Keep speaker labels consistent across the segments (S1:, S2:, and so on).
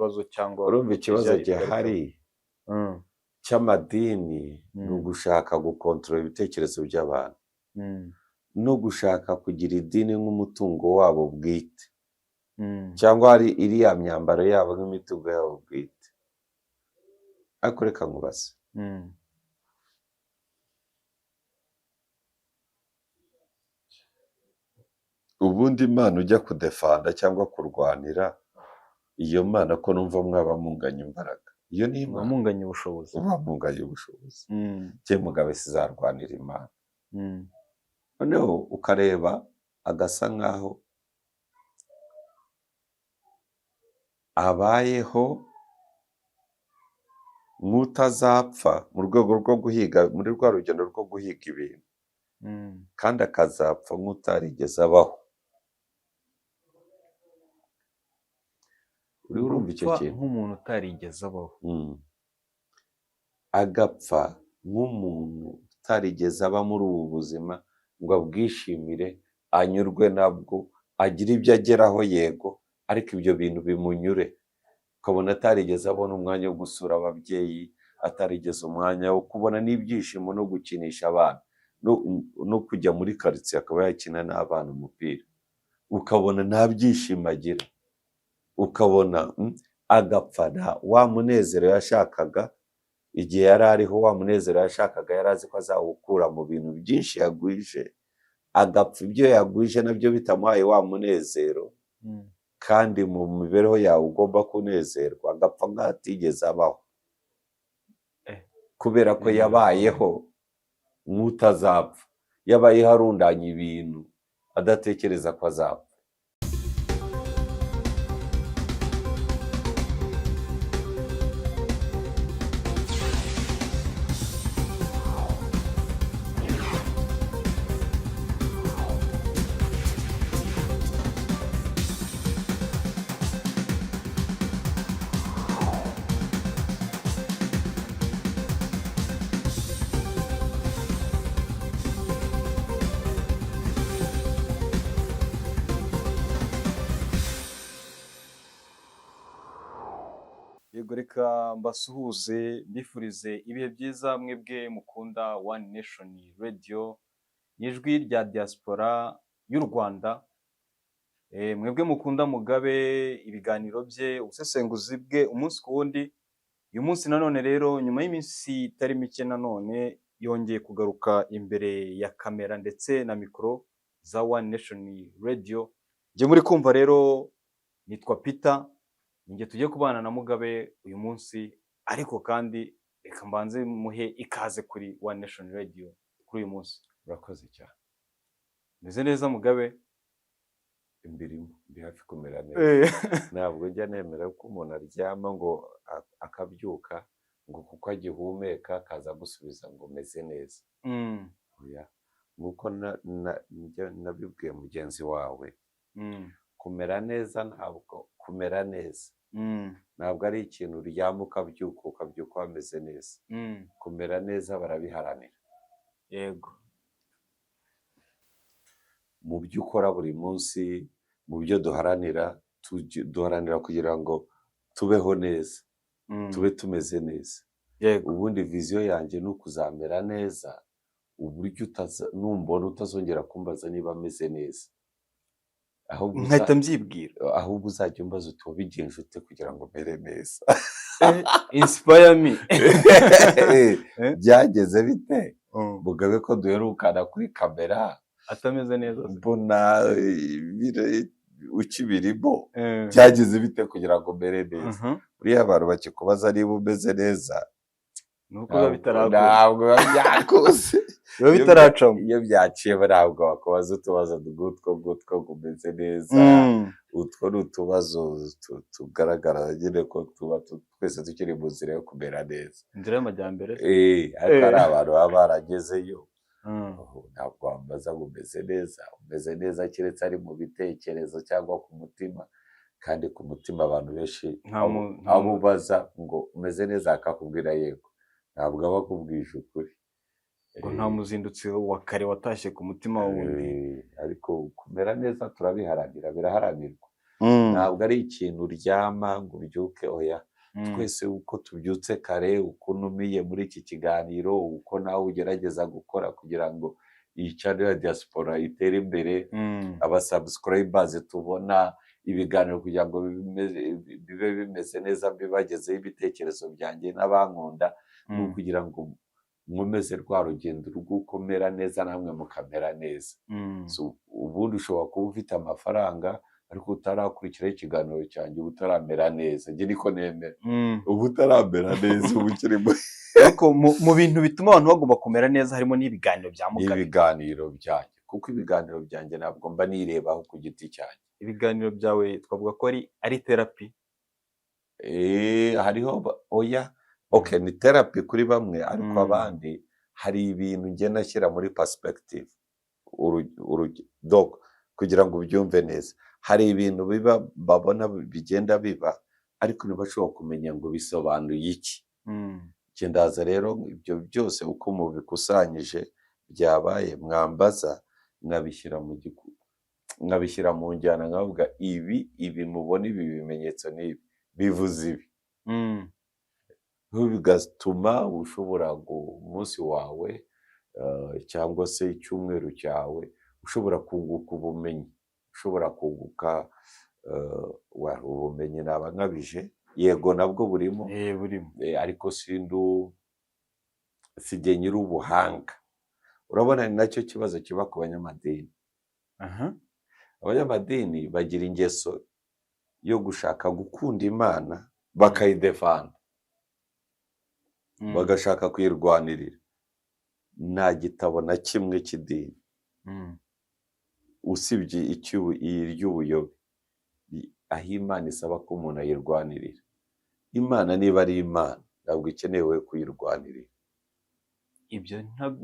S1: kibazo cyangwa
S2: urumva ikibazo gihari cy'amadini ni ugushaka gukontorora ibitekerezo by'abantu no gushaka kugira idini nk'umutungo wabo bwite cyangwa hari iriya myambaro yabo nk'imitungo yabo bwite. ariko reka nkubaze, ubundi Imana ujya kudefanda cyangwa kurwanira, iyo Mana ko numva mwaba munganya imbaraga, iyo ni Imana
S1: munganya ubushobozi,
S2: munganya ubushobozi. cye Mugabe sizarwanira Imana. noneho ukareba agasa nkaho abayeho nk'utazapfa mu rwego rwo guhiga, muri rwa rugendo rwo guhiga ibintu, kandi akazapfa nk'utarigeze abaho. urumva icyo kintu,
S1: nk'umuntu utarigeze abaho,
S2: agapfa nk'umuntu utarigeze aba muri ubu buzima ngo abwishimire, anyurwe nabwo, agire ibyo ageraho, yego, ariko ibyo bintu bimunyure. ukabona atarigeze abona umwanya wo gusura ababyeyi, atarigeze umwanya wo kubona n'ibyishimo no gukinisha abana, no kujya muri karitsiye akaba yakina n'abana umupira, ukabona nta byishimo agira, ukabona agapfa wa munezero yashakaga igihe yari ariho, wa munezero yashakaga yari azi ko azawukura mu bintu byinshi yagwije, agapfa ibyo yagwije nabyo bitamuhaye wa munezero, kandi mu mibereho yawe ugomba kunezerwa, agapfa nk'atigeze abaho, kubera ko yabayeho nk'utazapfa, yabayeho arundanya ibintu adatekereza ko azapfa.
S1: Yego, reka mbasuhuze mbifurize ibihe byiza mwebwe mukunda One Nation Radio, ijwi rya diaspora y'u Rwanda. Mwebwe mukunda Mugabe, ibiganiro bye, ubusesenguzi bwe umunsi ku wundi. uyu munsi nanone rero, nyuma y'iminsi itari mike, nanone yongeye kugaruka imbere ya kamera ndetse na mikoro za One Nation Radio. Njye muri kumva rero nitwa Peter, ninjye tugiye kubana na Mugabe uyu munsi, ariko kandi reka mbanze muhe ikaze kuri One Nation Radio kuri uyu munsi.
S2: Urakoze cyane.
S1: Meze neza Mugabe?
S2: Imbirimo ndi hafi kumera neza. Ntabwo njya nemera ko umuntu aryama ngo akabyuka ngo kuko agihumeka kaza gusubiza ngo meze neza. Oya, nkuko nabibwiye mugenzi wawe, kumera neza ntabwo kumera neza, ntabwo ari ikintu uryama ukabyuka wameze neza. Kumera neza barabiharanira.
S1: Yego.
S2: Mu byo ukora buri munsi, mu byo duharanira kugira ngo tubeho neza, tube tumeze neza.
S1: Yego.
S2: Ubundi viziyo yanjye ni ukuzamera neza, uburyo numbona utazongera kumbaza niba ameze neza,
S1: nkahita mbyibwira,
S2: ahubwo uzajya umbaza uti wabigenje ute kugira ngo mere neza.
S1: Inspire me.
S2: Byageze bite Mugabe ko duherukana kuri kamera
S1: atameze neza,
S2: mbona ukibirimo, byageze bite kugira ngo mere neza? Buriya abantu bakikubaza niba umeze neza,
S1: nuko biba bitarakora,
S2: ntabwo byakuze,
S1: biba bitaracamo.
S2: Iyo byaciye ntabwo bakubaza utubazo gutwo ngo umeze neza. Utwo ni utubazo tugaragara nyine ko tuba twese tukiri mu nzira yo kumera neza,
S1: inzira y'amajyambere.
S2: ariko hari abantu baba baragezeyo, ntabwo wambaza ngo umeze neza keretse ari mu bitekerezo cyangwa ku mutima, kandi ku mutima abantu benshi abo ubaza ngo umeze neza akakubwira yego, ntabwo aba akubwije ukuri.
S1: Ngo nta muzindutsi wa kare watashye ku mutima wundi.
S2: Ariko kumera neza turabiharanira, biraharanirwa. ntabwo ari ikintu uryama ngo ubyuke, oya.
S1: Mm.
S2: Twese uko tubyutse kare, uko unumiye muri iki kiganiro, uko nawe ugerageza gukora kugira ngo iyi channel ya diaspora itere imbere,
S1: Mm.
S2: abasubscribers tubona ibiganiro kugira ngo bibe bimeze neza, bibagezeho ibitekerezo byanjye n'abankunda, ni
S1: Mm.
S2: ukugira ngo nkomeze rwa rugendo rw'ukomera neza namwe mukamera neza.
S1: Mm.
S2: So, ubundi ushobora kuba ufite amafaranga ariko utarakurikiraho ikiganiro cyanjye, uba utaramera neza. Njye niko nemera,
S1: Mm.
S2: uba utaramera neza, uba ukirimo
S1: ariko mu bintu bituma abantu bagomba kumera neza harimo n'ibiganiro bya Mugabe.
S2: ibiganiro byanjye, kuko ibiganiro byanjye ntabwo mba nirebaho ku giti cyanjye.
S1: Ibiganiro byawe twavuga ko ari therapy.
S2: Hariho oya, okay, ni therapy kuri bamwe, ariko abandi hari ibintu njye nashyira muri perspective. Donc kugira ngo ubyumve neza, hari ibintu biba babona bigenda biba, ariko ntibashobora kumenya ngo bisobanuye iki. Njye ndaza rero ibyo byose uko mubikusanyije byabaye, mwambaza nkabishyira nkabishyira mu njyana, nkavuga ibi mubona, ibi bimenyetso n'ibi bivuze ibi. Bigatuma ushobora umunsi wawe cyangwa se icyumweru cyawe ushobora kunguka ubumenyi, ushobora kunguka ubumenyi. Naba nkabije, yego nabwo burimo, ariko sijye nyiri ubuhanga. Urabona ni nacyo kibazo kiba ku banyamadini. Abanyamadini bagira ingeso yo gushaka gukunda Imana bakayidefanda, bagashaka kuyirwanirira. Nta gitabo na kimwe cy'idini usibye iry'ubuyobe aho Imana isaba ko umuntu ayirwanirira. Imana niba ari Imana, ntabwo ikenewe kuyirwanirira.
S1: Ibyo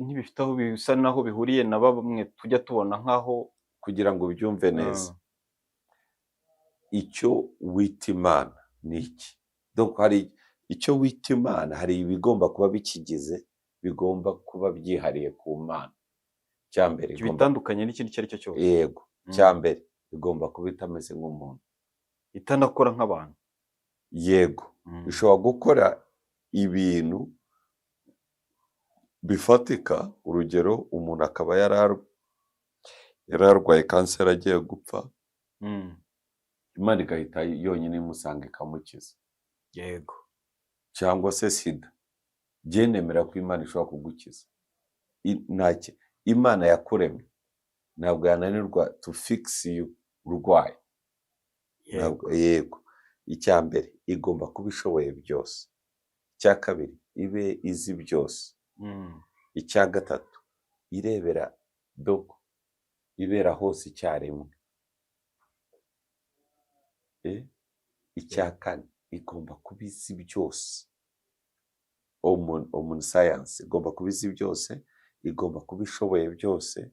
S1: ntibifite aho bisa naho bihuriye na bamwe tujya tubona nkaho.
S2: Kugira ngo ubyumve neza, icyo wita Imana ni iki? Donc hari icyo wita Imana, hari ibigomba kuba bikigize, bigomba kuba byihariye ku Mana. Cyambere
S1: bitandukanye n'ikindi icyo ari cyo cyose.
S2: Yego, cyambere igomba kuba itameze nk'umuntu,
S1: itanakora nk'abantu.
S2: Yego, ishobora gukora ibintu bifatika. Urugero, umuntu akaba yararwaye kanseri agiye gupfa, Imana igahita yonyine imusanga ikamukiza.
S1: Yego.
S2: Cyangwa se sida, njye nemera ko Imana ishobora kugukiza. Imana yakuremye ntabwo yananirwa to fix you urwaye. Yego. Icya mbere, igomba kuba ishoboye byose. Icya kabiri, ibe izi byose. Icya gatatu, irebera ibera hose icyarimwe. Icya kane, igomba kuba izi byose. Science igomba kuba izi byose, igomba kuba ishoboye byose,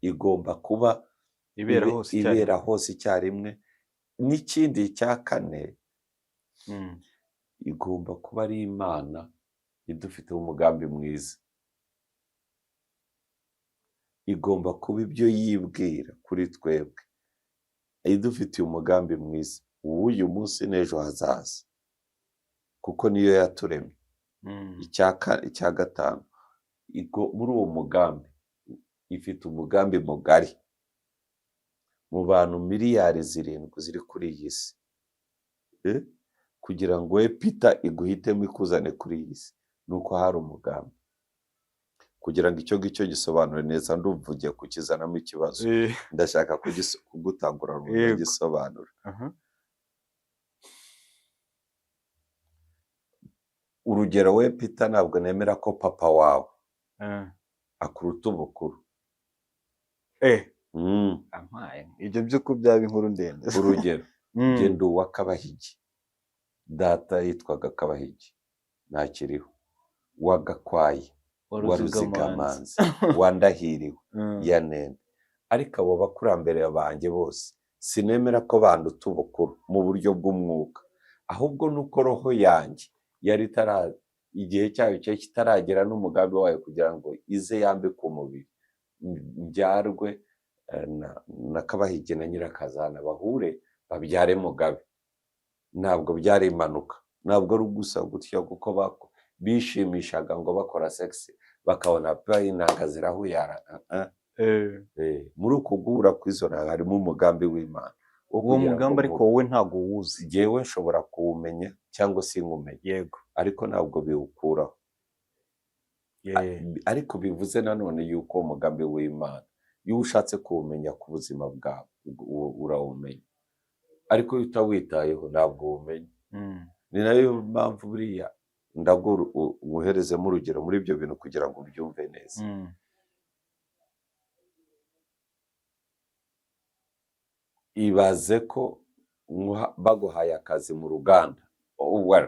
S2: igomba kuba ibera hose icyarimwe. N'ikindi cya kane, igomba kuba ari Imana idufiteho umugambi mwiza. Igomba kuba ibyo yibwira kuri twebwe, idufitiye umugambi mwiza w'uyu munsi n'ejo hazaza, kuko niyo yaturemye. Icya gatanu, muri uwo mugambi ifite umugambi mugari mu bantu miliyari 7 ziri kuri iyi si. Kugira ngo we Peter iguhitemo ikuzane kuri iyi si, nuko hari umugambi. Kugira ngo icyo ngicyo gisobanure neza, ndumva ugiye kukizanamo ikibazo. Ndashaka kugutangura mu gisobanura. Urugero, we Peter, ntabwo nemera ko papa wawe akuruta ubukuru.
S1: Ibyo byo kubyaba inkuru ndende.
S2: Urugero, genda uwa Kabahigi, data yitwaga Kabahigi, ntakiriho. Wa Gakwaye, wa Ruzigamanzi, wa Ndahiriwe, ya Nene. Ariko abo bakurambere banjye bose sinemera ko banduta ubukuru mu buryo bw'umwuka, ahubwo nuko roho yanjye yari igihe cyayo cyari kitaragera n'umugambi wayo kugira ngo ize yambike umubiri, mbyarwe na Kabahigi na Nyirakazana, bahure babyare Mugabe. Ntabwo byari impanuka, ntabwo ari gusa gutya kuko bishimishaga ngo bakora sex bakabona pe intanga zirahuyara. Muri uko guhura kw'izo ntanga harimo umugambi w'Imana.
S1: Uwo mugambi ariko wowe ntabwo uwuzi.
S2: Jyewe nshobora kuwumenya cyangwa sinkumenye,
S1: Yego.
S2: ariko ntabwo biwukuraho. Ariko bivuze nanone yuko umugambi w'Imana iyo ushatse kuwumenya ku buzima bwawe urawumenya, ariko iyo utawitayeho ntabwo uwumenya. Ni nayo mpamvu buriya ndabwo nguherezemo urugero muri ibyo bintu kugira ngo ubyumve neza. Ibaze ko baguhaye akazi mu ruganda,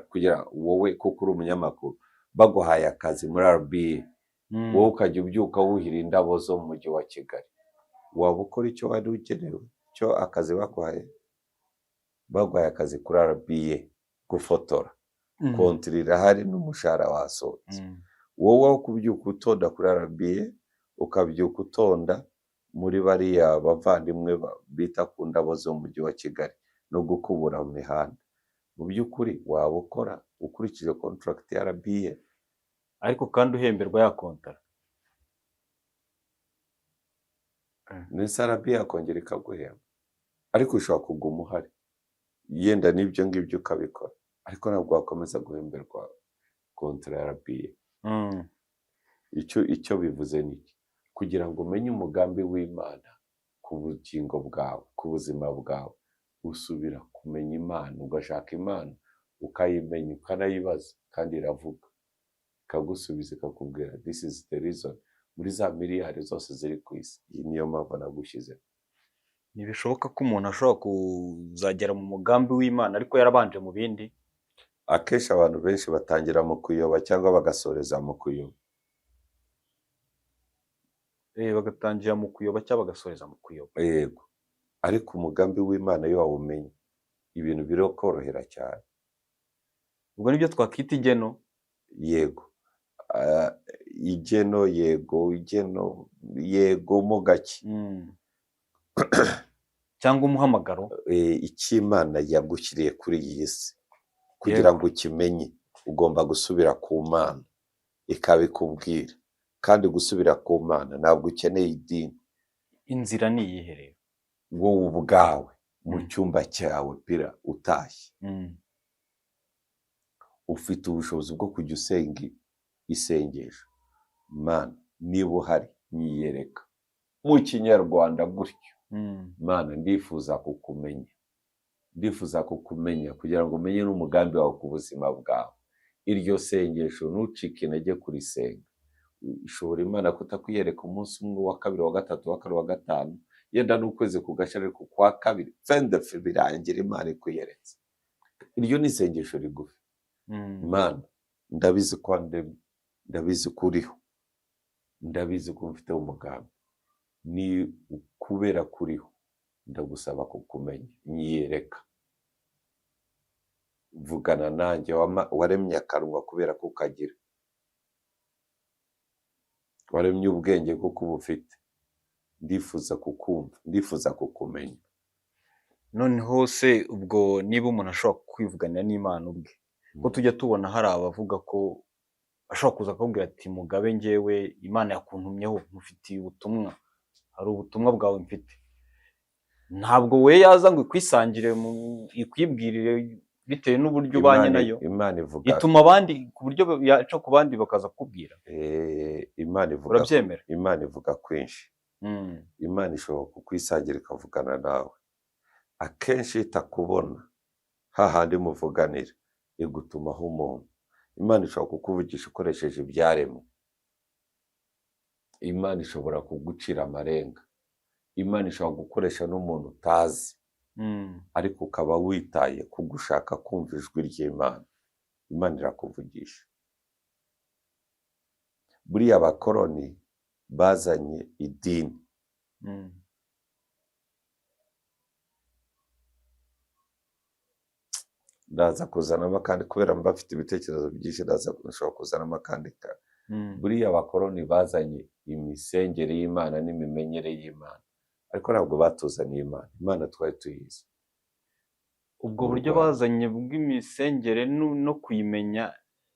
S2: kugira wowe kuko uri umunyamakuru, baguhaye akazi muri RBA, wowe ukajya ubyuka wuhira indabo zo mu mujyi wa Kigali, waba ukora icyo wari ugenewe cyo akazi baguhaye? Baguhaye akazi kuri RBA gufotora, kontiri irahari n'umushahara wasohotse. Wowe aho kubyuka utonda kuri RBA ukabyuka utonda muri bariya bavandimwe bita ku ndabo zo mu mujyi wa Kigali no gukubura mu mihanda, mu by'ukuri waba ukora ukurikije contract ya RBA,
S1: ariko kandi uhemberwa ya kontara.
S2: Nese RBA yakongera ikaguhemba, ariko ushobora kuguma uhari yenda n'ibyo ngibyo ukabikora, ariko ntabwo wakomeza guhemberwa kontra ya RBA. Icyo bivuze niki? Kugira ngo umenye umugambi w'Imana ku bugingo bwawe, ku buzima bwawe, usubira kumenya Imana, ugashaka Imana ukayimenya, ukanayibaza, kandi iravuga ikagusubiza ikakubwira this is the reason. Muri za miliyari zose ziri ku isi, iyi niyo mpamvu nagushyizeho.
S1: Ntibishoboka ko umuntu ashobora kuzagera mu mugambi w'Imana ariko yarabanje mu bindi.
S2: Akenshi abantu benshi batangira mu kuyoba cyangwa bagasoreza mu kuyoba.
S1: Bagatangira mu kuyoba cyangwa bagasoreza mu kuyoba.
S2: Yego, ariko umugambi w'Imana iyo wawumenye ibintu birokorohera cyane.
S1: Ubwo nibyo twakwita igeno.
S2: Yego, igeno, yego mo gake.
S1: Cyangwa umuhamagaro.
S2: Icyo Imana yagushyiriye kuri iyi si, kugira ngo ukimenye ugomba gusubira ku Mana ikabikubwira. Kandi gusubira ku Mana ntabwo ukeneye idini.
S1: Inzira ni iyihe rero?
S2: Wowe ubwawe mu cyumba cyawe pira utashye, ufite ubushobozi bwo kujya usenga isengesho. Mana, niba uhari nyiyereka mu Kinyarwanda gutyo. Mana, ndifuza kukumenya, ndifuza kukumenya kugira ngo umenye n'umugambi wawe ku buzima bwawe. Iryo sengesho ntucike intege kurisenga. Ishobora Imana kutakwiyereka umunsi umwe, wa kabiri, wa gatatu, wa kane, wa gatanu, yenda n'ukwezi kugashira, ariko kwa kabiri fendefe birangira Imana ikwiyeretse. Iryo ni isengesho rigufi. Mana, ndabizi ko ndemye, ndabizi ko uriho, ndabizi ko mfite umugambi, ni kubera kuriho ndagusaba kukumenya, nyiyereka. Vugana nanjye, waremye akanwa kubera ko ukagira, waremye ubwenge kuko ubufite. Ndifuza kukumva, ndifuza kukumenya.
S1: Noneho se ubwo niba umuntu ashobora kwivuganira n'Imana ubwe, ko tujya tubona hari abavuga ko ashobora kuza akakubwira ati Mugabe, njyewe Imana yakuntumyeho, mufitiye ubutumwa, hari ubutumwa bwawe mfite. Ntabwo we yaza ngo ikwisangire, ikwibwirire bitewe n'uburyo ubanye nayo.
S2: Imana ivuga,
S1: ituma abandi ku buryo yaca ku bandi bakaza kukubwira.
S2: Imana ivuga,
S1: urabyemera?
S2: Imana ivuga kwinshi. Imana ishobora kukwisangira ikavugana nawe. Akenshi itakubona hahandi muvuganira, igutumaho umuntu. Imana ishobora kukuvugisha ukoresheje ibyaremwe. Imana ishobora kugucira amarenga. Imana ishobora gukoresha n'umuntu utazi, ariko ukaba witaye kugushaka kumva ijwi ry'Imana. Imana irakuvugisha. Buriya abakoroni bazanye idini. Ndaza kuzanamo kandi, kubera mba bafite ibitekerezo byinshi, ndashobora kuzanamo kandi. Buriya abakoroni bazanye imisengere y'Imana n'imimenyere y'Imana, ariko ntabwo batuzaniye Imana. Imana twari tuyizi.
S1: ubwo
S2: mu
S1: buryo
S2: Rwanda.
S1: bazanye bw'imisengere no kuyimenya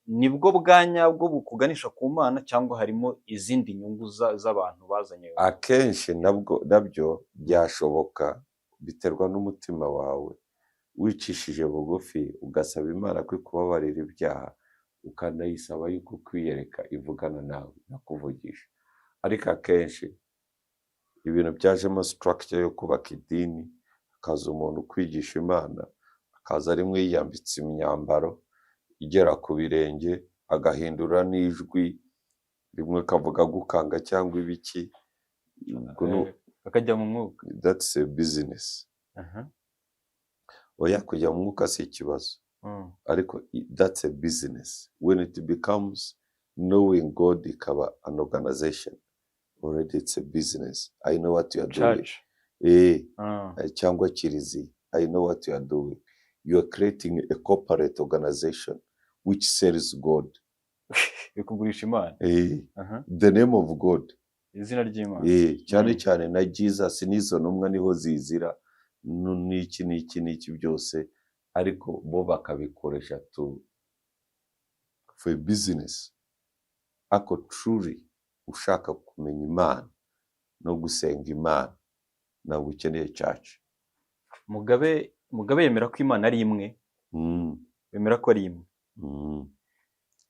S1: nibwo bwa nyabwo bukuganisha ku Mana cyangwa harimo izindi nyungu z'abantu bazanye?
S2: Akenshi nabyo byashoboka, biterwa n'umutima wawe, wicishije bugufi ugasaba Imana ko ikubabarira ibyaha, ukanayisaba yuko kwiyereka ivugana nawe nakuvugisha. Ariko akenshi ibintu byajemo structure yo kubaka idini, hakaza umuntu ukwigisha Imana, akaza arimwe yiyambitse imyambaro igera ku birenge, agahindura n'ijwi rimwe kavuga gukanga cyangwa ibiki,
S1: akajya mu mwuka.
S2: that's a business. Oya, kujya mu mwuka si ikibazo, ariko that's a business. When it becomes knowing God ikaba an organization, already it's a business. I know what you are doing.
S1: Church.
S2: Cyangwa kiliziya, I know what you are doing. You are creating a corporate organization which sells God.
S1: Bikugurisha Imana.
S2: The name of God.
S1: Izina ry'Imana.
S2: Cyane cyane na Jesus n'izo ntumwa niho zizira n'iki byose, ariko bo bakabikoresha for business. Ariko truly ushaka kumenya Imana no gusenga Imana ntabwo ukeneye church.
S1: Mugabe yemera ko Imana ari imwe. Bemera ko ari imwe.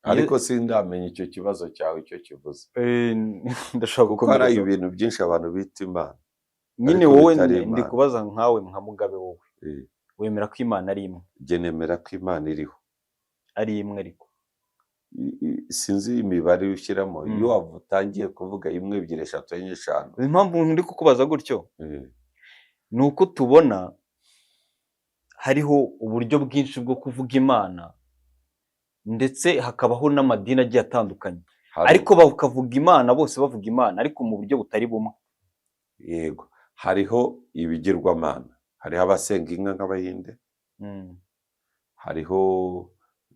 S2: Ariko sindamenya icyo kibazo cyawe icyo kivuze.
S1: Ndashaka
S2: kuko hari ibintu byinshi abantu bita Imana.
S1: Nyine wowe ndi kubaza nkawe nka Mugabe wowe. Wemera ko Imana ari imwe?
S2: Jye nemera ko Imana iriho.
S1: Ari imwe ariko.
S2: Sinzi imibare ushyiramo, iyo watangiye kuvuga 1, 2, 3, 4, 5.
S1: Impamvu ndi kukubaza gutyo ni uko tubona hariho uburyo bwinshi bwo kuvuga Imana, ndetse hakabaho n'amadini agiye atandukanye, ariko bakavuga Imana, bose bavuga Imana ariko mu buryo butari bumwe.
S2: Yego, hariho ibigirwamana, hariho abasenga inka nk'Abahinde, hariho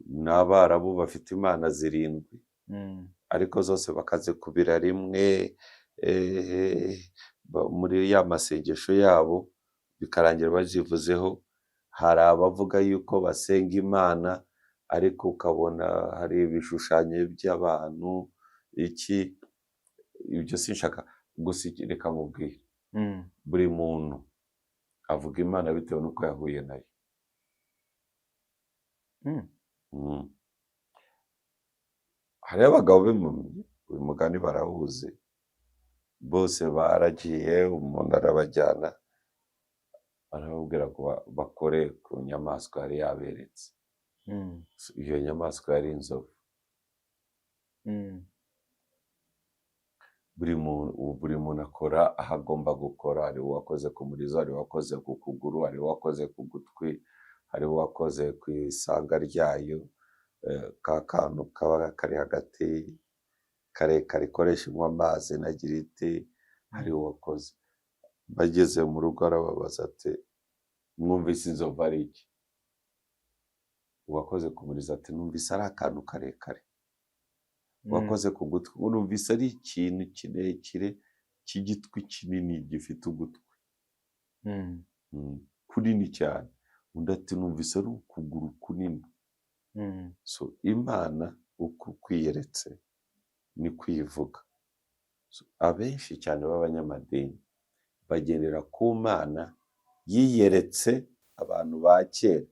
S2: n'Abarabu bafite Imana 7, ariko zose bakazikubira rimwe muri ya masengesho yabo bikarangira bazivuzeho. Hari abavuga yuko basenga Imana ariko ukabona hari ibishushanyo by'abantu iki, ibyo sinshaka gusa. Reka mubwire, buri muntu avuga Imana bitewe n'uko yahuye nayo. Hari abagabo b'impumyi, uyu mugani barawuzi, bose baragiye, umuntu arabajyana arababwira ko bakore ku nyamaswa yari yaberetse. Iyo nyamaswa yari inzovu. Buri muntu akora aho agomba gukora. Hari uwakoze ku murizo, hari uwakoze ku kuguru, hari uwakoze ku gutwi, hari uwakoze ku isanga ryayo, ka kantu kaba kari hagati karekare ikoresha inywa amazi na giriti, hari uwakoze. Bageze mu rugo arababaza ati mwumvise inzovu ari iki? Uwakoze ku murizo ati numvise ari akantu karekare. Uwakoze ku gutwi numvise ari ikintu kirekire cy'igitwi kinini gifite ugutwi kunini cyane. Undi ati numvise ari ukuguru kunini. So Imana uko kwiyeretse ni kwivuga. So abenshi cyane b'abanyamadini bagendera ku Mana yiyeretse abantu ba kera,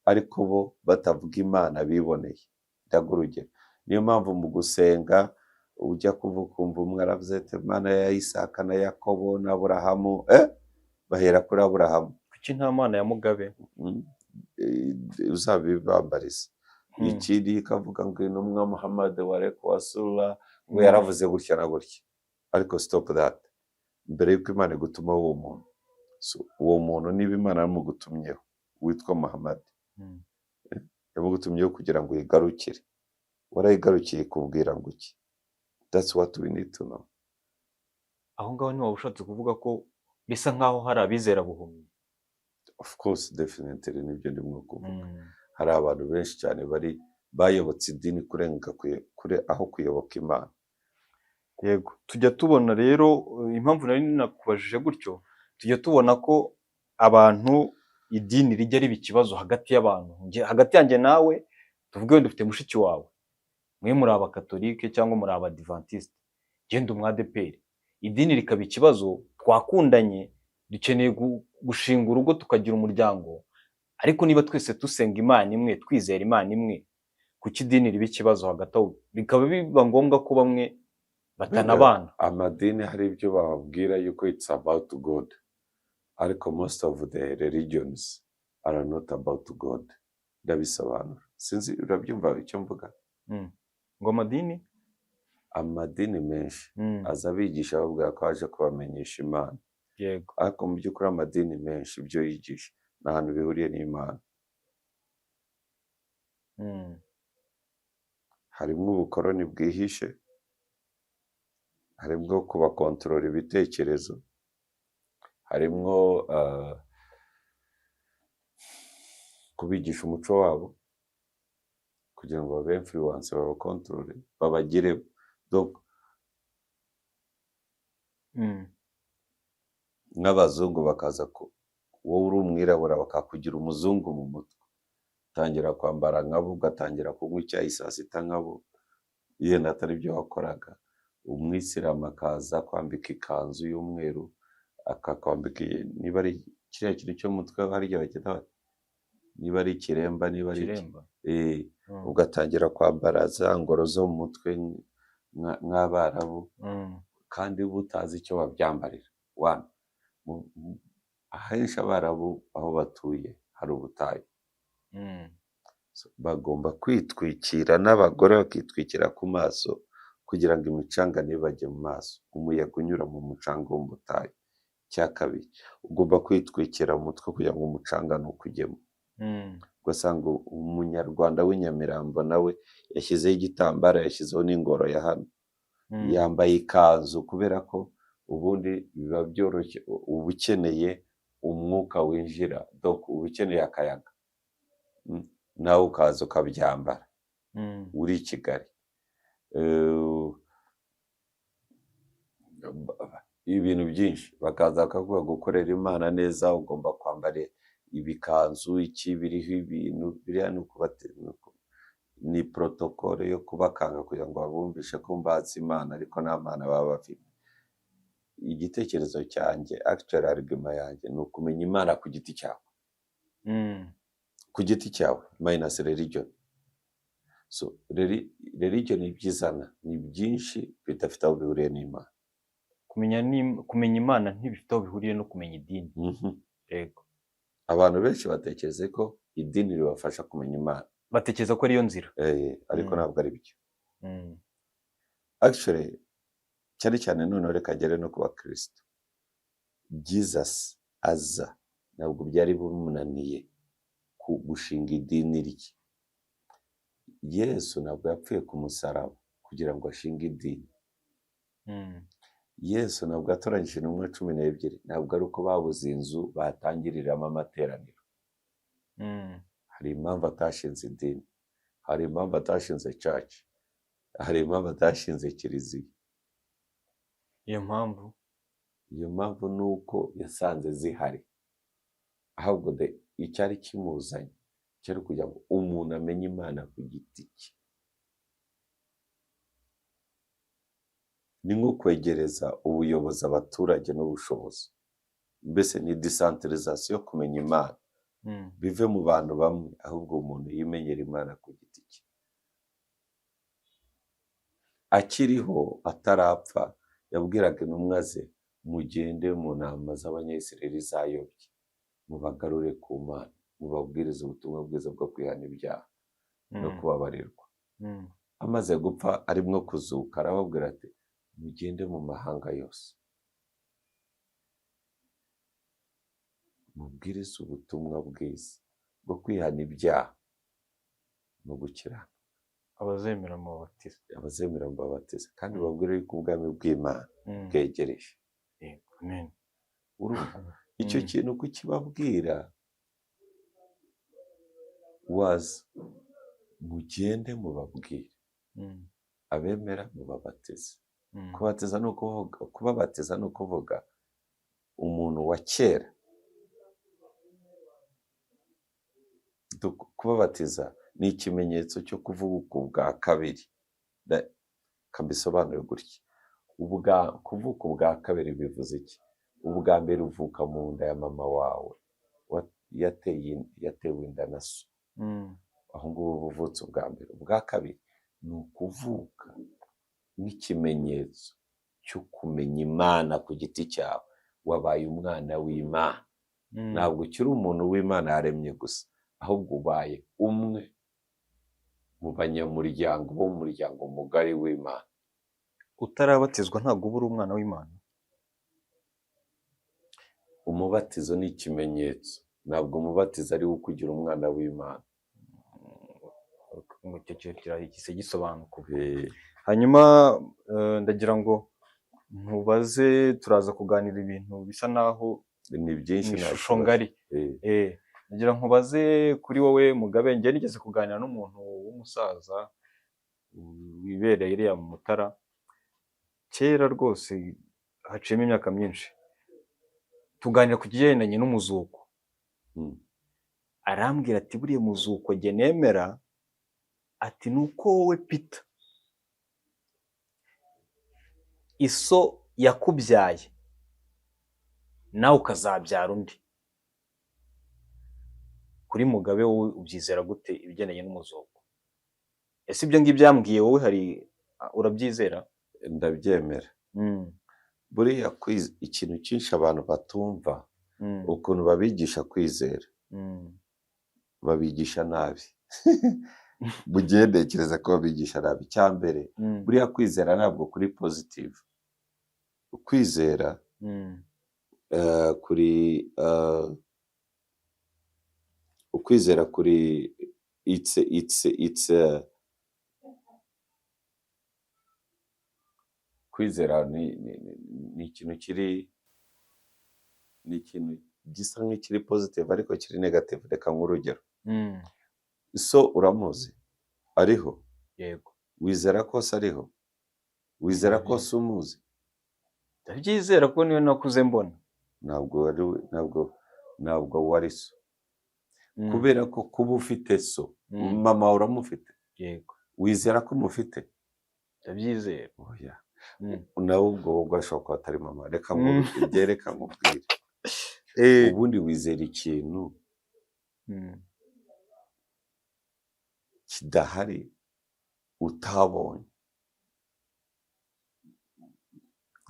S2: ariko bo batavuga Imana biboneye. Ndaguha urugero, niyo mpamvu mu gusenga ujya kumva umwe aravuze ati Imana ya Isaka na Yakobo na Aburahamu, bahera kuri Aburahamu.
S1: Kuki nta Mana ya Mugabe?
S2: Uzabibambariza. Ikindi kavuga ngo intumwa Muhammad wa Rasulullah ngo yaravuze gutya na gutya. Ariko stop that. Mbere yuko Imana igutuma uwo muntu, so uwo muntu niba Imana yamugutumyeho witwa Muhammad, yamugutumyeho kugira ngo yigarukire, warayigarukiye kubwira ngo iki? That's what we need to know.
S1: Aho ngaho niba ushatse kuvuga ko bisa nkaho hari abizera buhumyi.
S2: Of course, definitely nibyo ndimo kuvuga. Hari abantu benshi cyane bayobotse idini kurenga kure aho kuyoboka Imana.
S1: Yego, tujya tubona rero impamvu nari nakubajije gutyo, tujya tubona ko abantu idini rijya riba ikibazo hagati y'abantu, hagati yanjye nawe tuvuge wenda dufite mushiki wawe, mwe muri abakatolike cyangwa muri abadivantisite, genda umwadeperi, idini rikaba ikibazo, twakundanye dukeneye gushinga urugo tukagira umuryango, ariko niba twese dusenga Imana imwe, twizera Imana imwe, kuki idini riba ikibazo hagati aho, bikaba biba ngombwa ko bamwe batanabana?
S2: Amadini hari ibyo bababwira yuko it's about God, ariko most of the religions are not about God. Ndabisobanura, sinzi urabyumva icyo mvuga?
S1: Ngo
S2: amadini menshi aza bigisha bavuga ko aje kubamenyesha Imana,
S1: yego,
S2: ariko mu by'ukuri amadini menshi ibyo yigisha nta hantu bihuriye n'Imana. Harimo ubukoroni bwihishe, harimo kubakontorora ibitekerezo, harimo kubigisha umuco wabo kugira ngo babe influence, babakontorore, babagire. Donc nk'abazungu bakaza wowe uri umwirabura bakakugira umuzungu mu mutwe, utangira kwambara nkabo, ugatangira kunywa icyayi saa sita nkabo, yenda atari byo wakoraga. Umwisilamu akaza kwambika ikanzu y'umweru, akakwambika niba ari kiriya kintu cyo mu mutwe harya bagenda, niba ari ikiremba, niba ari ugatangira kwambara za ngoro zo mu mutwe nk'Abarabu, kandi butazi icyo babyambarira. Ahenshi Abarabu aho batuye hari ubutayu, bagomba kwitwikira, n'abagore bakitwikira ku maso kugira ngo imicanga ntibajye mu maso, umuyaga unyura mu mucanga wo mu butayu. Cya kabiri, ugomba kwitwikira mu mutwe kugira ngo umucanga ntukujyemo. Ugasanga umunyarwanda w'inyamirambo nawe yashyizeho igitambaro, yashyizeho n'ingoro ya hano, yambaye ikanzu, kubera ko ubundi biba byoroshye, uba ukeneye umwuka winjira, donc uba ukeneye akayaga, nawe ukaza ukabyambara uri i Kigali. Ibintu byinshi bakaza bakavuga gukorera Imana neza ugomba kwambara ibikanzu, iki biriho ibintu biriya, ni protokole yo kubakanga kugira ngo babumvishe ko mbazi Imana, ariko nta Mana baba bafite. Igitekerezo cyanjye, actual argument yanjye, ni ukumenya Imana ku giti cyawe, ku giti cyawe, minus religion. So religion ibyizana ni byinshi bidafite aho bihuriye n'Imana.
S1: Kumenya Imana ntibifite aho bihuriye no kumenya idini. Yego,
S2: abantu benshi batekereza ko idini ribafasha kumenya Imana,
S1: batekereza ko ariyo nzira,
S2: ariko ntabwo ari byo. Actually cyane cyane noneho reka ngere no kuba Kristo. Jesus aza ntabwo byari bimunaniye gushinga idini rye. Yesu ntabwo yapfuye ku musaraba kugira ngo ashinge idini. Yesu ntabwo yatoranyije intumwa 12, ntabwo ari uko babuze inzu batangiriramo amateraniro. Hari impamvu atashinze idini, hari impamvu atashinze church, hari impamvu atashinze kiliziya.
S1: Iyo
S2: mpamvu ni uko yasanze zihari, ahubwo icyari kimuzanye cyari kugira ngo umuntu amenye Imana ku giti cye. Ni nko kwegereza ubuyobozi abaturage n'ubushobozi, mbese ni decentralisation yo kumenya Imana, bive mu bantu bamwe, ahubwo umuntu yimenyera Imana ku giti cye. Akiriho atarapfa yabwiraga intumwa ze, mugende mu ntama z'Abanyayisiraheli zayobye, mubagarure ku Mana, mubabwirize ubutumwa bwiza bwo kwihana ibyaha no kubabarirwa. Amaze gupfa arimo kuzuka, arababwira ati mugende mu mahanga yose, mubwirize ubutumwa bwiza bwo kwihana ibyaha no gukiranuka.
S1: abazemera mubabatize,
S2: kandi babwire yuko ubwami bw'Imana bwegereje.
S1: Amen.
S2: Icyo kintu kukibabwira waza, mugende mubabwire, abemera mubabatize. Kubabatiza ni ukuvuga umuntu wa kera kubabatiza ni ikimenyetso cyo kuvuka ubwa kabiri. Kabisobanure gutya, kuvuka ubwa kabiri bivuze iki? Ubwa mbere uvuka mu nda ya mama wawe yatewe inda na so, aho ngubu buvutse ubwa mbere. Ubwa kabiri ni ukuvuka nk'ikimenyetso cyo kumenya Imana ku giti cyawe, wabaye umwana w'Imana. Ntabwo ukiri umuntu w'Imana yaremye gusa, ahubwo ubaye umwe mu banyamuryango b'umuryango mugari w'Imana.
S1: Utarabatizwa ntabwo uba uri umwana w'Imana.
S2: Umubatizo ni ikimenyetso, ntabwo umubatizo ari wo kugira umwana w'Imana.
S1: Gise gisobanuka. Hanyuma ndagira ngo ntubaze, turaza kuganira ibintu bisa naho
S2: ni byinshi,
S1: ishusho ngari. Ndagira nkubaze kuri wowe Mugabe, njye nigeze kuganira n'umuntu w'umusaza wibereye iriya mu Mutara, kera rwose haciyemo imyaka myinshi, tuganira ku kigendanye n'umuzuko. Arambwira ati buriya muzuko njye nemera, ati ni uko wowe Peter iso yakubyaye nawe ukazabyara undi. Kuri Mugabe wowe ubyizera gute ibigendanye n'umuzuko? Ese ibyo ngibyo byambwiye wowe hari urabyizera?
S2: Ndabyemera. Buriya ikintu cyinshi abantu batumva, ukuntu babigisha kwizera, babigisha nabi. Bugendekereza ko babigisha nabi. Cyambere buriya kwizera ntabwo kuri positive. Kwizera ukwizera kuri kwizera ni ikintu gisa nk'ikiri positive ariko kiri negative. Reka nk'urugero, so uramuzi ariho?
S1: Yego.
S2: Wizera ko se ariho? Wizera ko se umuzi?
S1: Ndabyizera ko niwe nakuze mbona.
S2: Ntabwo wari so. Kubera ko kuba ufite so, mama uramufite?
S1: Yego.
S2: Wizera ko umufite?
S1: Ndabyizera.
S2: Oya. Nawe ubwo ashobora kuba atari mama. Reka nkubwire. Ubundi wizera ikintu kidahari utabonye.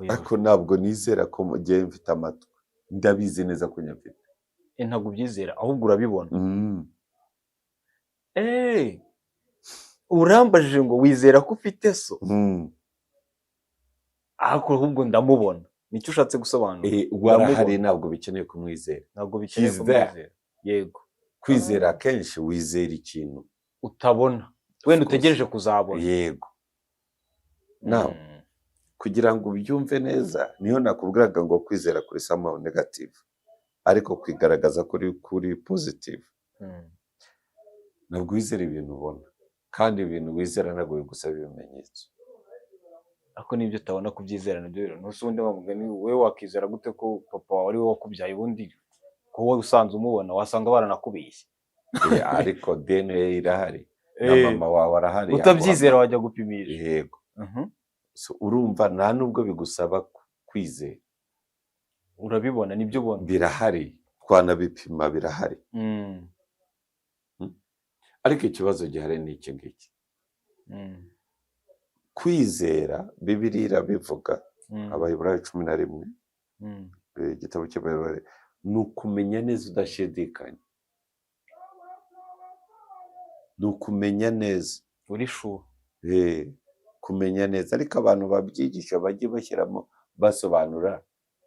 S2: Ariko ntabwo nizera ko mugiye mfite amatwi, ndabizi neza ko nyafite.
S1: Ntabwo ubyizera ahubwo urabibona. Urambajije ngo wizera ko ufite so? Ahubwo ndamubona. Nicyo ushatse gusobanura?
S2: Warahari, ntabwo bikeneye kumwizera.
S1: Ntabwo bikeneye kumwizera. Yego.
S2: Kwizera kenshi wizera ikintu
S1: utabona, wenda utegereje kuzabona.
S2: Yego. Nawe kugira ngo ubyumve neza, niyo nakubwiraga ngo kwizera kuri somehow negative, ariko kwigaragaza kuri positive. Ntabwo wizera ibintu ubona, kandi ibintu wizera ntabwo bigusaba ibimenyetso.
S1: Ako nibyo utabona kubyizera nabyo rero. N'usundi wamugani wowe wakizera gute ko papa wawe ari wowe wakubyaye, ubundi ko wowe usanze umubona wasanga baranakubeshye.
S2: Ariko DNA irahari na mama wawe arahari.
S1: Utabyizera wajya gupimisha.
S2: Yego. So urumva nta nubwo bigusaba kwizera.
S1: Urabibona, nibyo ubona.
S2: Birahari, twanabipima, birahari. Ariko ikibazo gihari ni iki ngiki. Kwizera Bibiliya irabivuga, Abaheburayo 11, igitabo cy'Abaheburayo, ni ukumenya neza udashidikanya. Ni ukumenya neza.
S1: Uri sure.
S2: Kumenya neza. Ariko abantu babyigisha bajye bashyiramo basobanura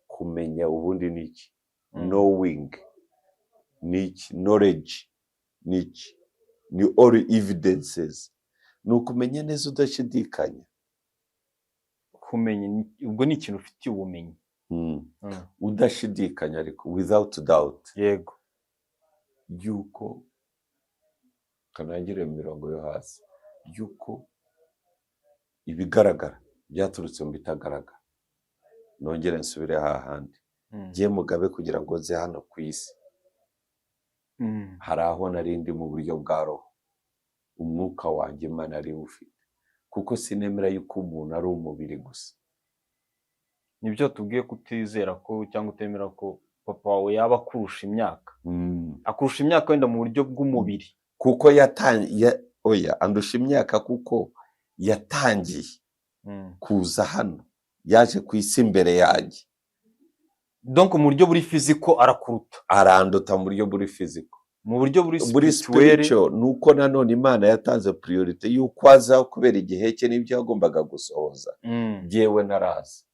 S2: kumenya ubundi ni iki. Knowing ni iki. Knowledge ni iki. Ni all evidences. Ni ukumenya neza udashidikanya.
S1: Kumenya ubwo ni ikintu ufitiye ubumenyi.
S2: Udashidikanya ariko without doubt.
S1: Yego.
S2: Yuko kanangire mu mirongo yo hasi, yuko ibigaragara byaturutse mu bitagaragara. Nongere nsubire hahandi. Ngiye Mugabe kugira ngo nze hano ku isi, hari aho nari ndi mu buryo bwa roho, umwuka wanjye Imana ari ufite, kuko sinemera yuko umuntu ari umubiri gusa.
S1: nibyo tubwiye kutizera ko cyangwa utemera ko papa wawe yaba akurusha imyaka, akurusha imyaka wenda mu buryo bw'umubiri,
S2: kuko oya andusha imyaka kuko yatangiye kuza hano, yaje ku isi imbere yanjye,
S1: donc mu buryo buri fiziko arakuruta,
S2: aranduta mu buryo buri fiziko.
S1: mu buryo buri
S2: Buri
S1: spirituel
S2: spiritual nuko nanone Imana yatanze priority yuko aza kubera igihe cye n'ibyo yagombaga gusohoza. Jyewe narazi,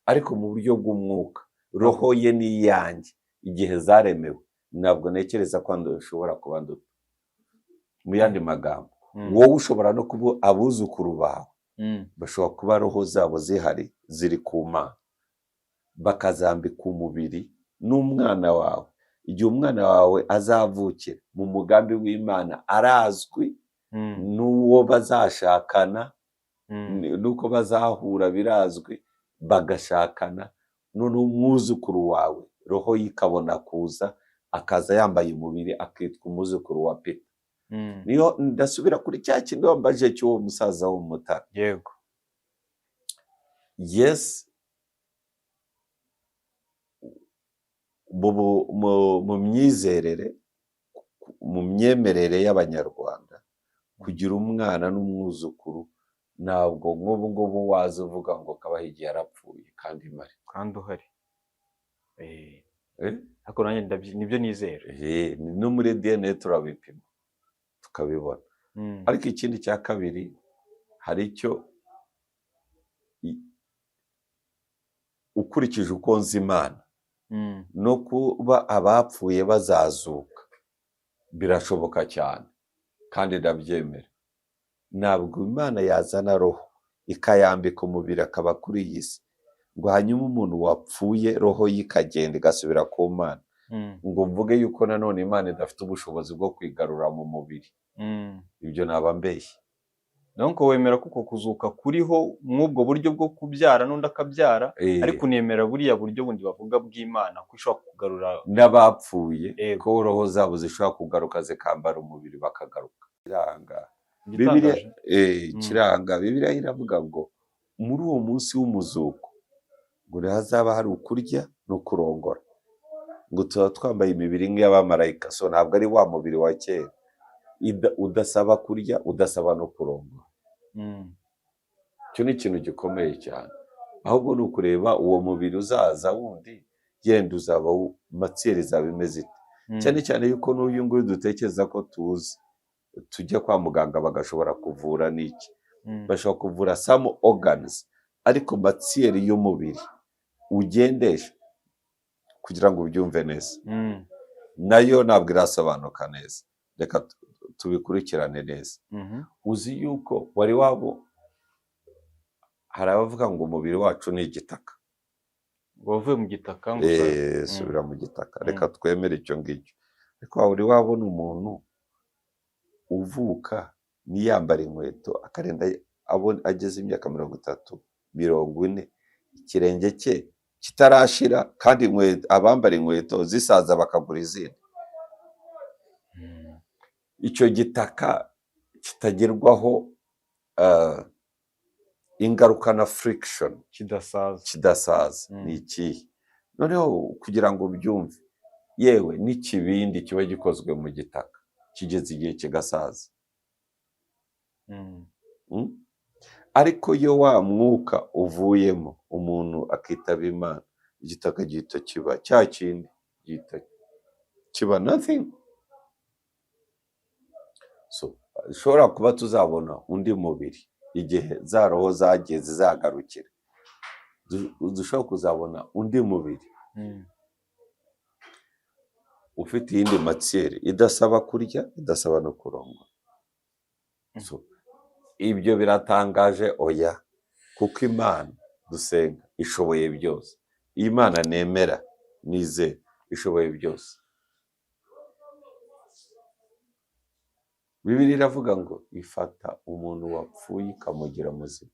S2: ariko mu buryo bw'umwuka roho ye n'iyanjye igihe zaremewe ntabwo ntekereza ko ushobora kuba nduta. Mu yandi magambo, wowe ushobora no kuba abuzukuru bawe bashobora kuba roho zabo zihari ziri ku Mana, bakazambika umubiri n'umwana wawe. Igihe umwana wawe azavukira mu mugambi w'Imana arazwi, n'uwo bazashakana nuko bazahura birazwi, bagashakana, none umwuzukuru wawe roho yikabona kuza akaza yambaye umubiri akitwa umwuzukuru wa Peter. Niyo ndasubira kuri cya kindi wambaje cy'uwo musaza wo mu Mutara.
S1: yego,
S2: Yes, mu myizerere, mu myemerere y'Abanyarwanda, kugira umwana n'umwuzukuru ntabwo nk'ubu ngubu waza uvuga ngo Kabahigi yarapfuye kandi mari
S1: kandi uhari, ariko nanjye nibyo nizera,
S2: no muri DNA turabipima tukabibona. Ariko ikindi cya kabiri, hari icyo ukurikije uko nzi Imana no kuba abapfuye bazazuka birashoboka cyane kandi ndabyemera. Ntabwo Imana yazana roho ikayambika umubiri akaba kuri iyi si ngo hanyuma umuntu wapfuye roho ye ikagenda igasubira ku Mana, ngo mvuge yuko nanone Imana idafite ubushobozi bwo kwigarura mu mubiri. Ibyo naba mbeshye.
S1: donc wemera kuko kuzuka kuriho mw'ubwo buryo bwo kubyara n'undi akabyara, ariko unemera buriya buryo bundi bavuga bw'Imana ko ishobora kugarura
S2: n'abapfuye, ko roho zabo zishobora kugaruka zikambara umubiri bakagaruka. Kiranga Bibiliya iravuga ngo muri uwo munsi w'umuzuko ngo hazaba hari ukurya no kurongora, ngo tuba twambaye imibiri nk'iy'abamarayika. So ntabwo ari wa mubiri wa kera udasaba kurya, udasaba no kurongora. Icyo ni ikintu gikomeye cyane. Ahubwo ni ukureba uwo mubiri uzaza wundi yenda uzaba matsiyeri zaba imeze ite, cyane cyane yuko n'uyu nguyu dutekereza ko tuzi, tujya kwa muganga bagashobora kuvura n'iki, bashobora kuvura some organs, ariko matsiyeri y'umubiri ugendesha kugira ngo ubyumve neza nayo ntabwo irasobanuka neza. Reka tubikurikirane neza. Uzi yuko wari wabo, hari abavuga ngo umubiri wacu ni igitaka,
S1: wavuye mu gitaka ngo
S2: subira mu gitaka. Reka twemere icyo ngicyo, ariko wari wabona umuntu uvuka niyambara inkweto akarenda ageze imyaka 30, 40, ikirenge cye kitarashira, kandi abambara inkweto zisaza bakagura izindi. Icyo gitaka kitagerwaho ingaruka na friction, kidasaza ni ikihe? Noneho kugira ngo ubyumve, yewe n'ikibindi kiba gikozwe mu gitaka kigeze igihe kigasaza. Ariko iyo wa mwuka uvuyemo umuntu akitaba Imana, igitaka gihita kiba cya kindi, gihita kiba nothing. So ushobora kuba tuzabona undi mubiri igihe za roho zagiye zizagarukira, dushobora kuzabona undi mubiri ufite iyindi matsiyeri idasaba kurya, idasaba no kurongora. So ibyo biratangaje? Oya, kuko Imana dusenga ishoboye byose. Imana nemera nizera ishoboye byose. Bibiliya iravuga ngo ifata umuntu wapfuye ikamugira muzima.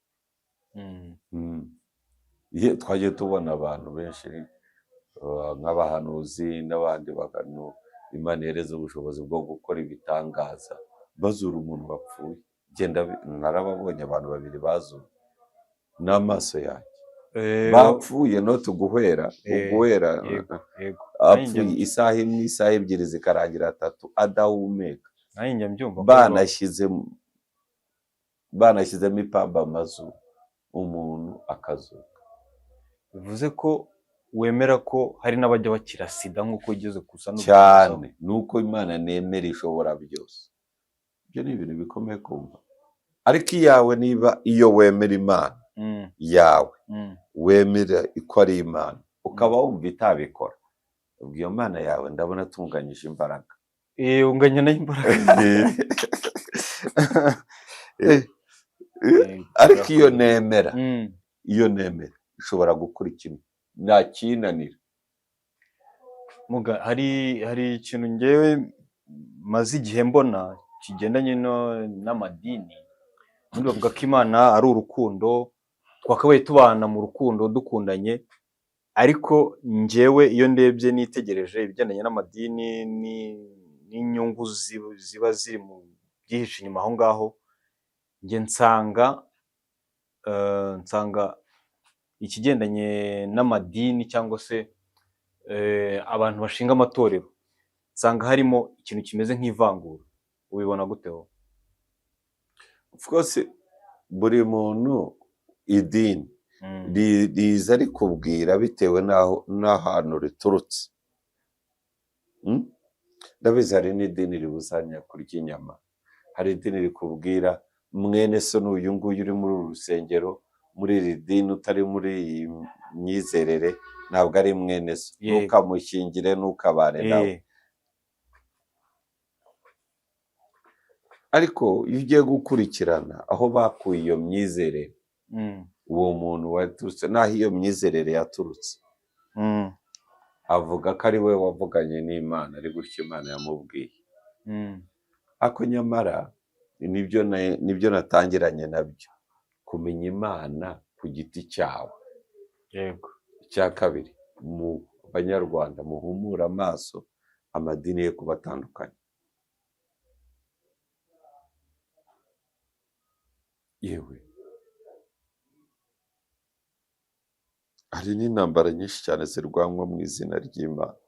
S2: Twagiye tubona abantu benshi nk'abahanuzi n'abandi bantu Imana ihereza ubushobozi bwo gukora ibitangaza bazura umuntu wapfuye. Narababonye abantu babiri bazuwe n'amaso yanjye, bapfuye no tuguhwera uguhera
S1: yego yego
S2: apfuye isaha imwe isaha ebyiri zikarangira atatu adahumeka,
S1: nanjye njya mbyumva
S2: banashyizemo ipamba amazuru umuntu akazuka.
S1: bivuze ko wemera ko hari n'abajya bakira sida nk'uko ugeze gusa
S2: cyane, nuko Imana nemera ishobora byose. Ibyo ni ibintu bikomeye kumva. Ariko iyawe, niba iyo wemera Imana yawe, wemera ko ari Imana, ukaba wumva itabikora, ubwo iyo Mana yawe ndabona atunganyije imbaraga.
S1: unganya nayo imbaraga.
S2: Ariko iyo nemera ishobora gukora ikintu ntakinanira.
S1: hari ikintu ngewe maze igihe mbona kigendanye n'amadini. Bavuga ko Imana ari urukundo, twakabaye tubana mu rukundo dukundanye, ariko ngewe iyo ndebye nitegereje ibigendanye n'amadini n'inyungu ziba ziri mu byihishe inyuma aho ngaho, njye nsanga ikigendanye n'amadini cyangwa se abantu bashinga amatorero, nsanga harimo ikintu kimeze nk'ivangura. Ubibona gute ho?
S2: Of course buri muntu idini riza rikubwira bitewe n'ahantu riturutse. Ndabizi hari n'idini ribuzanya kurya inyama, hari idini rikubwira mwene so n'uyu nguyu uri muri uru rusengero, muri iri dini utari muri iyi myizerere ntabwo ari mwene so, ntukamushyingire ntukabane nawe. Ariko iyo ugiye gukurikirana aho bakuye iyo myizerere, uwo muntu waturutse n'aho iyo myizerere yaturutse, avuga ko ari we wavuganye n'Imana, ari gutyo Imana yamubwiye. Ariko nyamara nibyo natangiranye nabyo, kumenya Imana ku giti cyawe.
S1: Yego.
S2: Icya kabiri, mu Banyarwanda muhumura amaso amadini ye kuba atandukanye. Yewe hari n'intambara nyinshi cyane zirwanwa mu izina ry'Imana,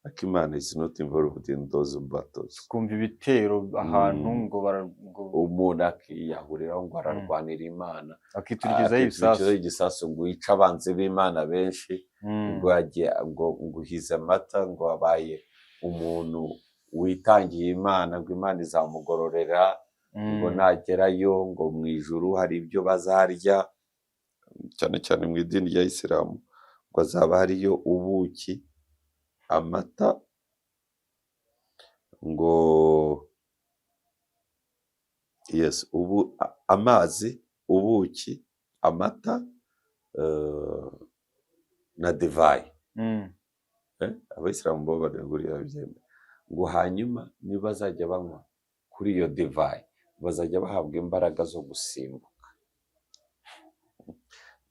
S2: ariko Imana is not involved in those battles.
S1: Kumva ibitero ahantu ngo
S2: umuntu akiyahuriraho ngo ararwanira Imana,
S1: akiturikizaho
S2: igisasu ngo yice abanzi b'Imana benshi, ngo uhize amata, ngo abaye umuntu witangiye Imana, ngo Imana izamugororera, ngo nagerayo ngo mu ijuru hari ibyo bazarya, cyane cyane mu idini rya Isilamu, ngo azaba hariyo ubuki, amata, ngo amazi, ubuki, amata na divayi. Abayisilamu bo baragurira byemera, ngo hanyuma nibazajya banywa kuri iyo divayi bazajya bahabwa imbaraga zo gusimbuka.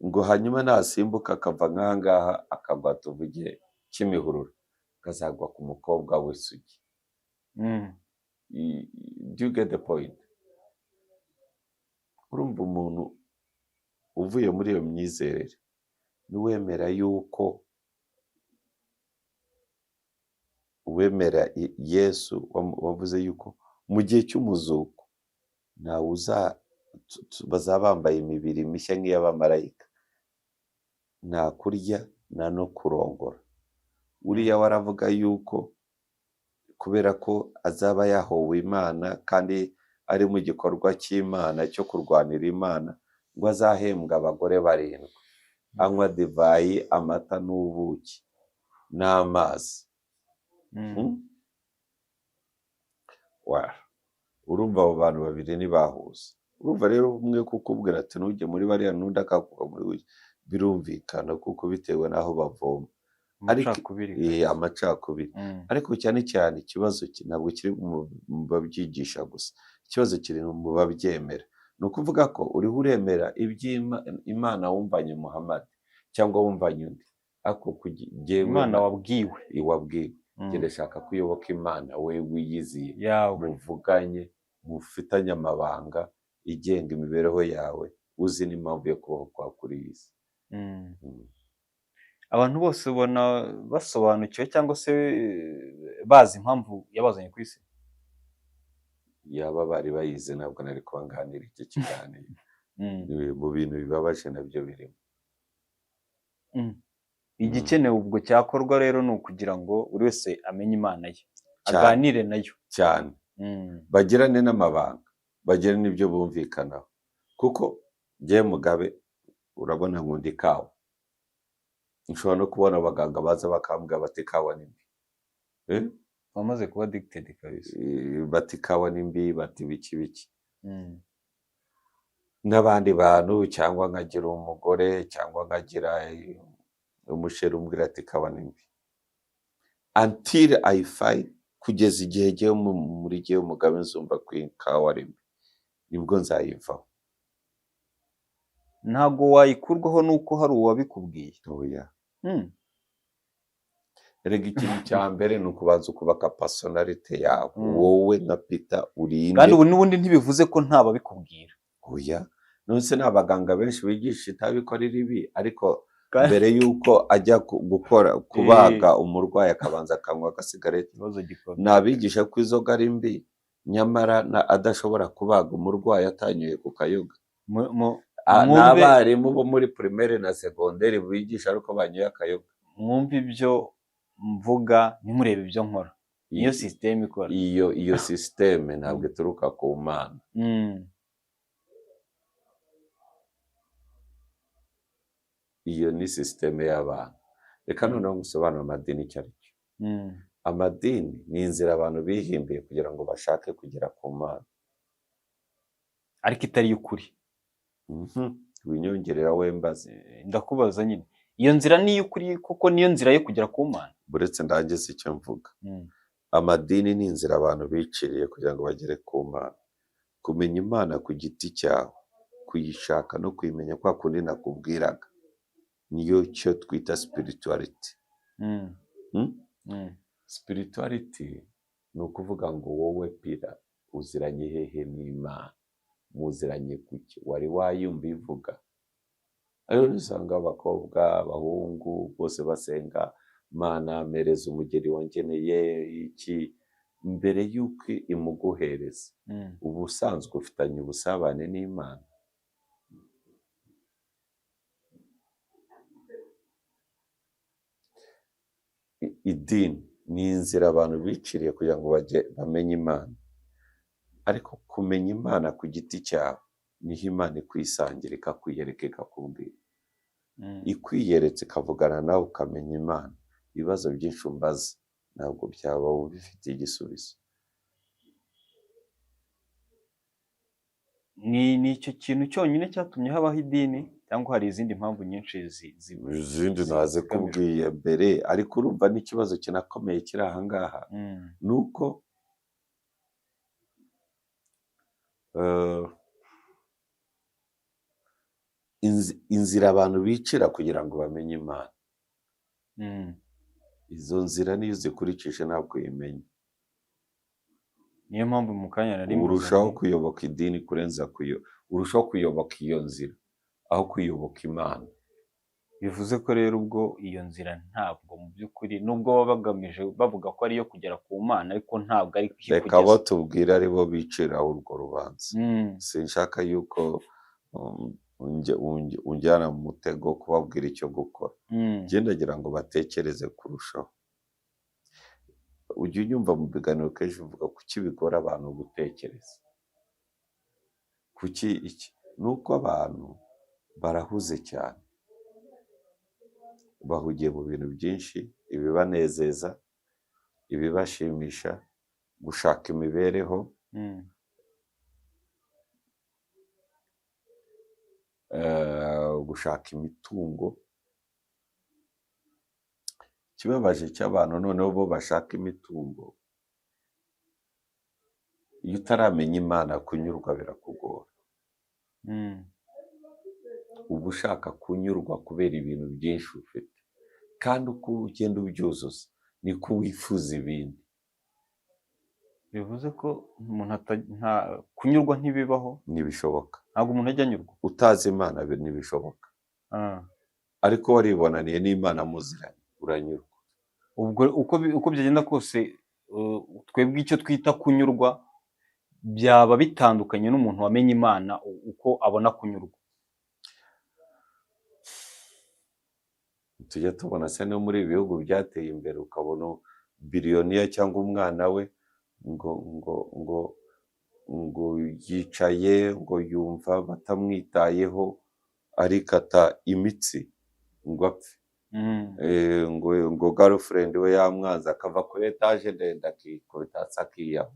S2: Ngo hanyuma nasimbuka akava nk'aha ngaha akagwa tuvuge Kimihurura, akazagwa ku mukobwa w'isugi. Do you get the point? Urumva umuntu uvuye muri iyo myizerere niwemera yuko wemera Yesu wavuze yuko mu gihe cy'umuzuko ntawe bazaba bambaye imibiri mishya nk'iy'abamarayika, nta kurya nta no kurongora. Uriya waravuga yuko kubera ko azaba yahowe Imana kandi ari mu gikorwa cy'Imana cyo kurwanira Imana, ngo azahembwa abagore 7 anywa divayi, amata n'ubuki n'amazi. Urumva abo bantu babiri ntibahuza. Urumva rero umwe kukubwira ati ntujye muri bariya, n'undi akavuga muri we, birumvikana kuko bitewe n'aho bavoma. Amacakubiri. Ariko cyane cyane ikibazo ntabwo kiri mu babyigisha gusa, ikibazo kiri mu babyemera. Ni ukuvuga ko uriho uremera iby'Imana wumvanye Muhammad cyangwa wumvanye undi, ariko Imana
S1: wabwiwe
S2: genda shaka ko uyoboka Imana we wiyiziye,
S1: yawe.
S2: muvuganye, mufitanye amabanga igenga imibereho yawe, uzi n'impamvu yo kubaho kwa kuri iyi si.
S1: Mm.
S2: Mm.
S1: Abantu bose ubona basobanukiwe cyangwa se bazi impamvu yabazanye ku isi?
S2: Yaba bari bayize ntabwo nari kubanganira iki kiganiro.
S1: Mm.
S2: Mu bintu bibabaje nabyo birimo.
S1: Mm. Igikenewe ubwo cyakorwa rero ni ukugira ngo buri wese amenye Imana ye,
S2: Cyane.
S1: aganire nayo.
S2: Cyane.
S1: Mm.
S2: Bagirane n'amabanga, bagire n'ibyo bumvikanaho, kuko njye Mugabe urabona nkunda ikawa, nshobora no kubona abaganga baza bakambwira bati ikawa ni mbi.
S1: Wamaze kuba addicted kabisa.
S2: Bati ikawa ni mbi, bati biki.
S1: Mm.
S2: N'abandi bantu, cyangwa nkagira umugore, cyangwa nkagira umusheri umbwira ati ikawa ni mbi. Until I find, kugeza igihe gihe muri gihe Mugabe nzumva ko ikawa ari mbi, nibwo nzayivaho.
S1: Ntago wayikurwaho nuko hari uwabikubwiye.
S2: Oya.
S1: Mm.
S2: Erega ikintu cya mbere ni ukubanza ukubaka personality yawe, wowe nka Peter urinde.
S1: Kandi ubu n'ubundi ntibivuze ko nta babikubwira.
S2: Oya, nonese ni abaganga benshi bigisha itabi ko ari ribi, ariko mbere y'uko ajya kubaga umurwayi akabanza akanywa agasigareti. Nabigisha ko inzoga ari mbi, nyamara adashobora kubaga umurwayi atanyoye ku kayoga. N'abarimu bo muri primaire na secondaire bigisha ariko banyoye akayoga.
S1: Mwumva ibyo mvuga ntimurebe ibyo nkora. Iyo system ikora.
S2: Iyo system ntabwo ituruka ku Mana. Iyo ni system y'abantu. Reka noneho gusobanura amadini icyo ari cyo. Amadini ni inzira abantu bihimbiye kugira ngo bashake kugera ku Mana,
S1: ariko itari y'ukuri.
S2: Winyongerera wembaze.
S1: Ndakubaza nyine, iyo nzira ni y'ukuri kuko niyo nzira yo kugera ku Mana?
S2: Buretse ndangiza icyo mvuga. Amadini ni inzira abantu biciriye kugira ngo bagere ku Mana. Kumenya Imana ku giti cyawe, kuyishaka no kuyimenya kwa kundi nakubwiraga, niyo cyo twita spirituality. Spirituality ni ukuvuga ngo wowe Peter uziranye hehe n'Imana, muziranye kuki, wari wayumva ivuga. Ariyo usanga abakobwa, abahungu bose basenga Mana mereza umugeri wangeneye iki, mbere y'uko imuguhereza. Ubusanzwe ufitanye ubusabane n'Imana. Idini ni inzira abantu biciriye kugira ngo bamenye Imana, ariko kumenya Imana ku giti cyawe niho Imana ikwisangira, ikakwiyereka, ikakubwira. Ikwiyeretse ikavugana nawe ukamenya Imana, ibibazo byinshi umbaza ntabwo byaba bifitiye igisubizo.
S1: Ni icyo kintu cyonyine cyatumye habaho idini cyangwa hari izindi mpamvu nyinshi
S2: izindi naze kubwiye mbere, ariko urumva n'ikibazo kinakomeye kiri aha ngaha ni uko inzira abantu bicira kugira ngo bamenye Imana, izo nzira niyo uzikurikije ntabwo uyimenya.
S1: Niyo mpamvu mu kanya nari
S2: urushaho kuyoboka idini kurenza urushaho kuyoboka iyo nzira aho kuyoboka Imana.
S1: Bivuze ko rero ubwo iyo nzira ntabwo mu by'ukuri, nubwo baba bagamije bavuga ko ariyo kugera ku Mana, ariko ntabwo ari kugeza.
S2: Reka abo tubwira ari bo biciraho urwo rubanza. Sinshaka yuko unjyana mu mutego kubabwira icyo gukora. Ndagira ngo batekereze kurushaho. Ujya unyumva mu biganiro kenshi uvuga kuki bigora abantu gutekereza. Kuki iki? Nuko abantu barahuze cyane, bahugiye mu bintu byinshi, ibibanezeza, ibibashimisha, gushaka imibereho, gushaka imitungo. Ikibabaje cy'abantu noneho bo bashaka imitungo, iyo utaramenya Imana kunyurwa birakugora. Uba ushaka kunyurwa kubera ibintu byinshi ufite, kandi uko ugenda ubyuzuza niko wifuza ibindi.
S1: bivuze ko umuntu nta kunyurwa ntibibaho,
S2: Ntibishoboka.
S1: ntabwo umuntu ajya anyurwa.
S2: Utazi Imana ntibishoboka.
S1: Ah.
S2: Ariko waribonaniye n'Imana muziranye uranyurwa.
S1: ubwo uko byagenda kose, twebwe icyo twita kunyurwa byaba bitandukanye n'umuntu wamenye Imana uko abona kunyurwa.
S2: Tujya tubona se no muri ibi bihugu byateye imbere ukabona biliyoniya cyangwa umwana we ngo yicaye ngo yumva batamwitayeho arikata imitsi ngo apfe. ngo girlfriend we yamwanze akava kuri etaje ndende akikubita hasi akiyaho.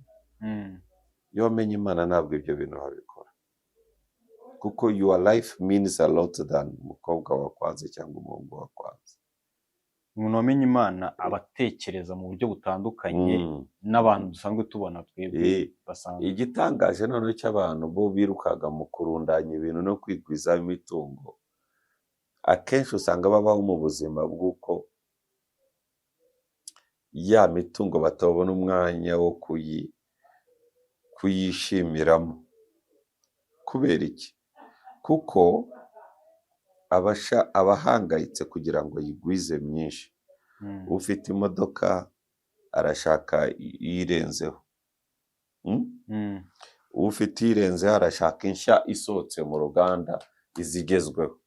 S2: Iyo wamenye Imana ntabwo ibyo bintu wabikora, kuko your life means a lot than umukobwa wakwanze cyangwa umuhungu wakwanze.
S1: Umuntu wamenye Imana aba atekereza mu buryo butandukanye n'abantu dusanzwe tubona twebwe basanzwe.
S2: Igitangaje noneho cy'abantu bo birukaga mu kurundanya ibintu no kwigwizaho imitungo, akenshi usanga babaho mu buzima bw'uko ya mitungo batabona umwanya wo kuyishimiramo. Kubera iki? Kuko abahangayitse kugira ngo yigwize myinshi. Ufite imodoka arashaka iyirenzeho, ufite iyirenzeho arashaka inshya isohotse mu ruganda izigezweho.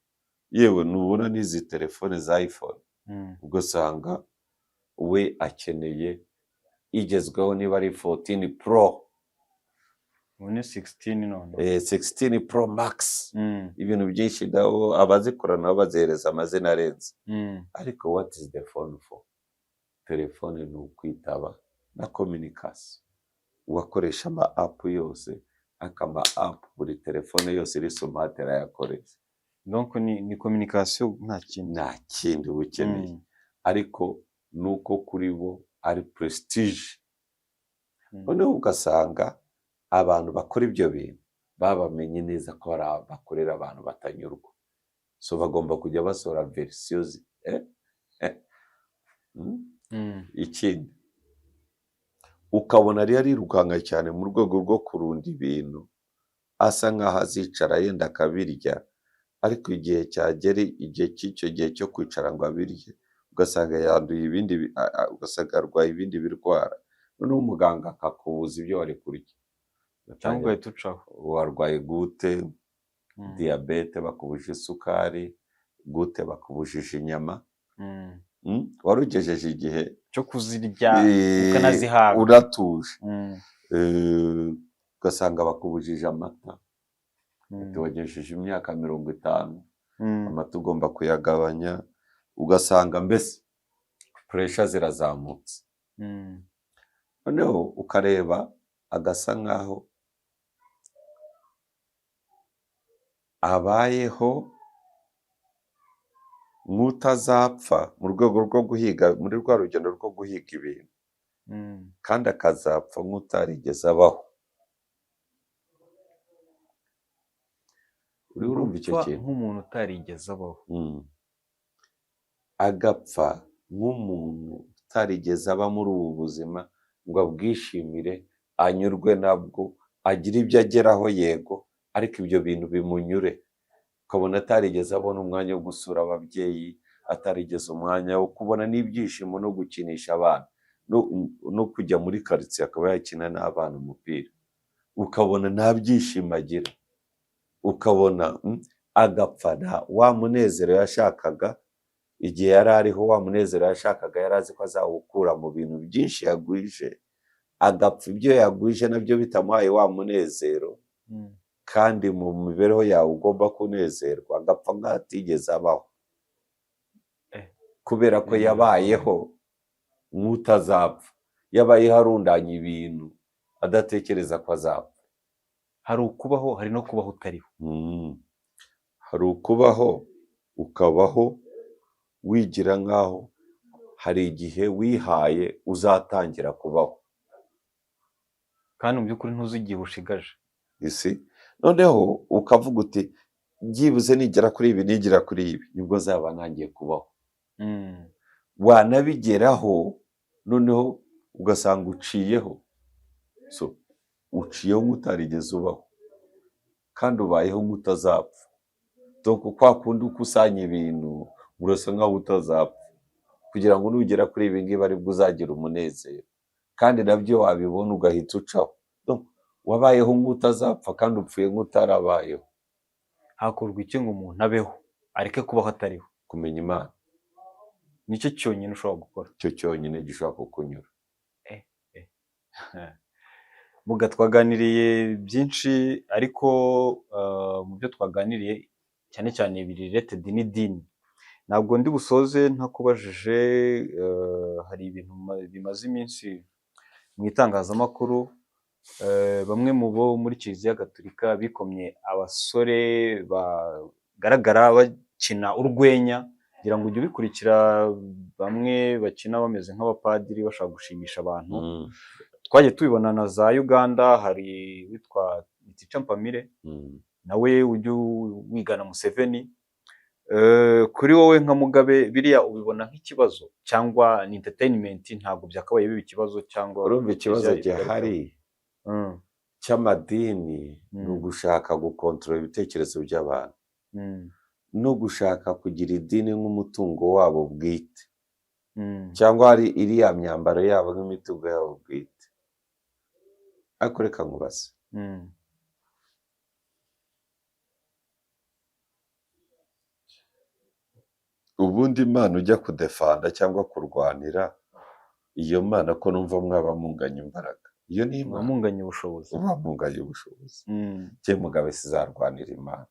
S2: Yewe nubona n'izi telefone za iPhone ugasanga we akeneye igezweho, niba ari 14 Pro,
S1: ubu 16 none
S2: 16 Pro Max. Ibintu byinshi nabo abazikora nabo bazihereza amazina arenze. Ariko what is the phone for? Telefone ni ukwitaba na communication. Uwakoresha ama app yose, akama app buri telefone yose iri smart yakoresha.
S1: Donc ni communication
S2: nta kindi ukeneye. Ariko nuko kuri bo ari prestige. Noneho ugasanga abantu bakora ibyo bintu babamenye neza ko bakorera abantu batanyurwa, so bagomba kujya basora versions. Ikindi ukabona ari yirukanka cyane mu rwego rwo kurunda ibintu, asa nkaho azicara yenda akabirya, ariko igihe cyagera, igihe cy'icyo gihe cyo kwicara ngo abirye, ugasanga yanduye ibindi, ugasanga arwaye ibindi birwara. Noneho umuganga akakubuza ibyo wari kurya,
S1: cyangwa ugahita ucaho.
S2: Warwaye gute, diyabete bakubuje isukari, gute bakubujije inyama. Warugejeje igihe
S1: cyo kuzirya ukanazihaga
S2: uratuje. Ugasanga bakubujije amata, wagejeje imyaka 50, amata ugomba kuyagabanya. Ugasanga mbese pressure zirazamutse. Noneho ukareba agasa nkaho abayeho nk'utazapfa mu rwego rwo guhiga, muri rwa rugendo rwo guhiga ibintu, kandi akazapfa nk'utarigeze abaho. Urumva icyo kintu?
S1: Nk'umuntu utarigeze abaho.
S2: Agapfa nk'umuntu utarigeze aba muri ubu buzima ngo abwishimire, anyurwe nabwo, agire ibyo ageraho, yego, ariko ibyo bintu bimunyure. Ukabona atarigeze abona umwanya wo gusura ababyeyi, atarigeze umwanya wo kubona n'ibyishimo no gukinisha abana, no kujya muri quartier akaba yakina n'abana umupira. Ukabona nta byishimo agira, ukabona agapfa wa munezero yashakaga igihe yari ariho, wa munezero yashakaga yari azi ko azawukura mu bintu byinshi yagwije. Agapfa ibyo yagwije nabyo bitamuhaye wa munezero, kandi mu mibereho yawe ugomba kunezerwa. Agapfa nk'atigeze abaho, kubera ko yabayeho nk'utazapfa, yabayeho arundanya ibintu adatekereza ko azapfa.
S1: Hari ukubaho, hari no kubaho utariho.
S2: Hari ukubaho ukabaho wigira nkaho hari igihe wihaye uzatangira kubaho,
S1: kandi mu by'ukuri ntuzi igihe ushigaje.
S2: Noneho ukavuga uti byibuze nigera kuri ibi, nibwo zaba nangiye kubaho. Wanabigeraho noneho ugasanga uciyeho, so uciyeho nk'utarigeze ubaho kandi ubayeho nk'utazapfa. Donc kwa kundi ukusanya ibintu urasa nkaho utazapfa, kugira ngo nugera kuri ibi ngibi aribwo uzagira umunezero, kandi nabyo wabibona ugahita ucaho. Donc wabayeho nk'utazapfa kandi upfuye nk'utarabayeho.
S1: hakorwa iki ngo umuntu abeho areke kubaho atariho?
S2: Kumenya Imana,
S1: nicyo cyonyine ushobora gukora.
S2: cyo cyonyine gishobora kukunyura.
S1: Muga twaganiriye byinshi, ariko mu byo twaganiriye cyane cyane biri related n'idini. Ntabwo ndi busoze ntakubajije, hari ibintu bimaze iminsi mu itangazamakuru, bamwe mu bo muri Kiliziya Gatolika bikomye abasore bagaragara bakina urwenya, kugira ngo ujye ubikurikira, bamwe bakina bameze nk'abapadiri bashaka gushimisha abantu. Twagiye tubibona na za Uganda, hari witwa Mitica Mpamire, nawe ujya wigana Museveni. Kuri wowe nka Mugabe biriya ubibona nk'ikibazo cyangwa ni entertainment, ntabwo byakabaye biba ikibazo? cyangwa
S2: urumva ikibazo gihari cy'amadini ni ugushaka gukontorora ibitekerezo by'abantu, no gushaka kugira idini nk'umutungo wabo bwite, cyangwa hari iriya myambaro yabo nk'imitungo yabo bwite. ariko reka nkubaze, ubundi Imana ujya kudefanda cyangwa kurwanira, iyo Mana ko numva mwaba munganya imbaraga, iyo ni Imana
S1: munganya ubushobozi,
S2: uba munganya ubushobozi. Jye Mugabe sizarwanira Imana,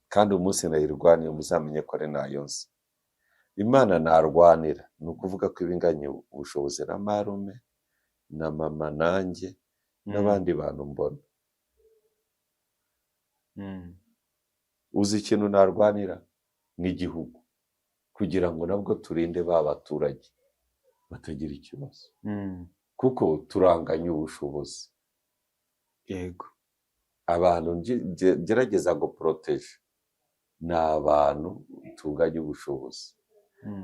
S2: kandi umunsi nayirwaniye muzamenye ko ari nayo nzi. Imana narwanira ni ukuvuga ko ibinganya ubushobozi na marume na mama nanjye n'abandi bantu mbona. Uzi ikintu narwanira? Nk'igihugu, kugira ngo nabwo turinde ba baturage batagira ikibazo, kuko turanganya ubushobozi.
S1: Yego,
S2: abantu gerageza guporoteje ni abantu tunganya ubushobozi.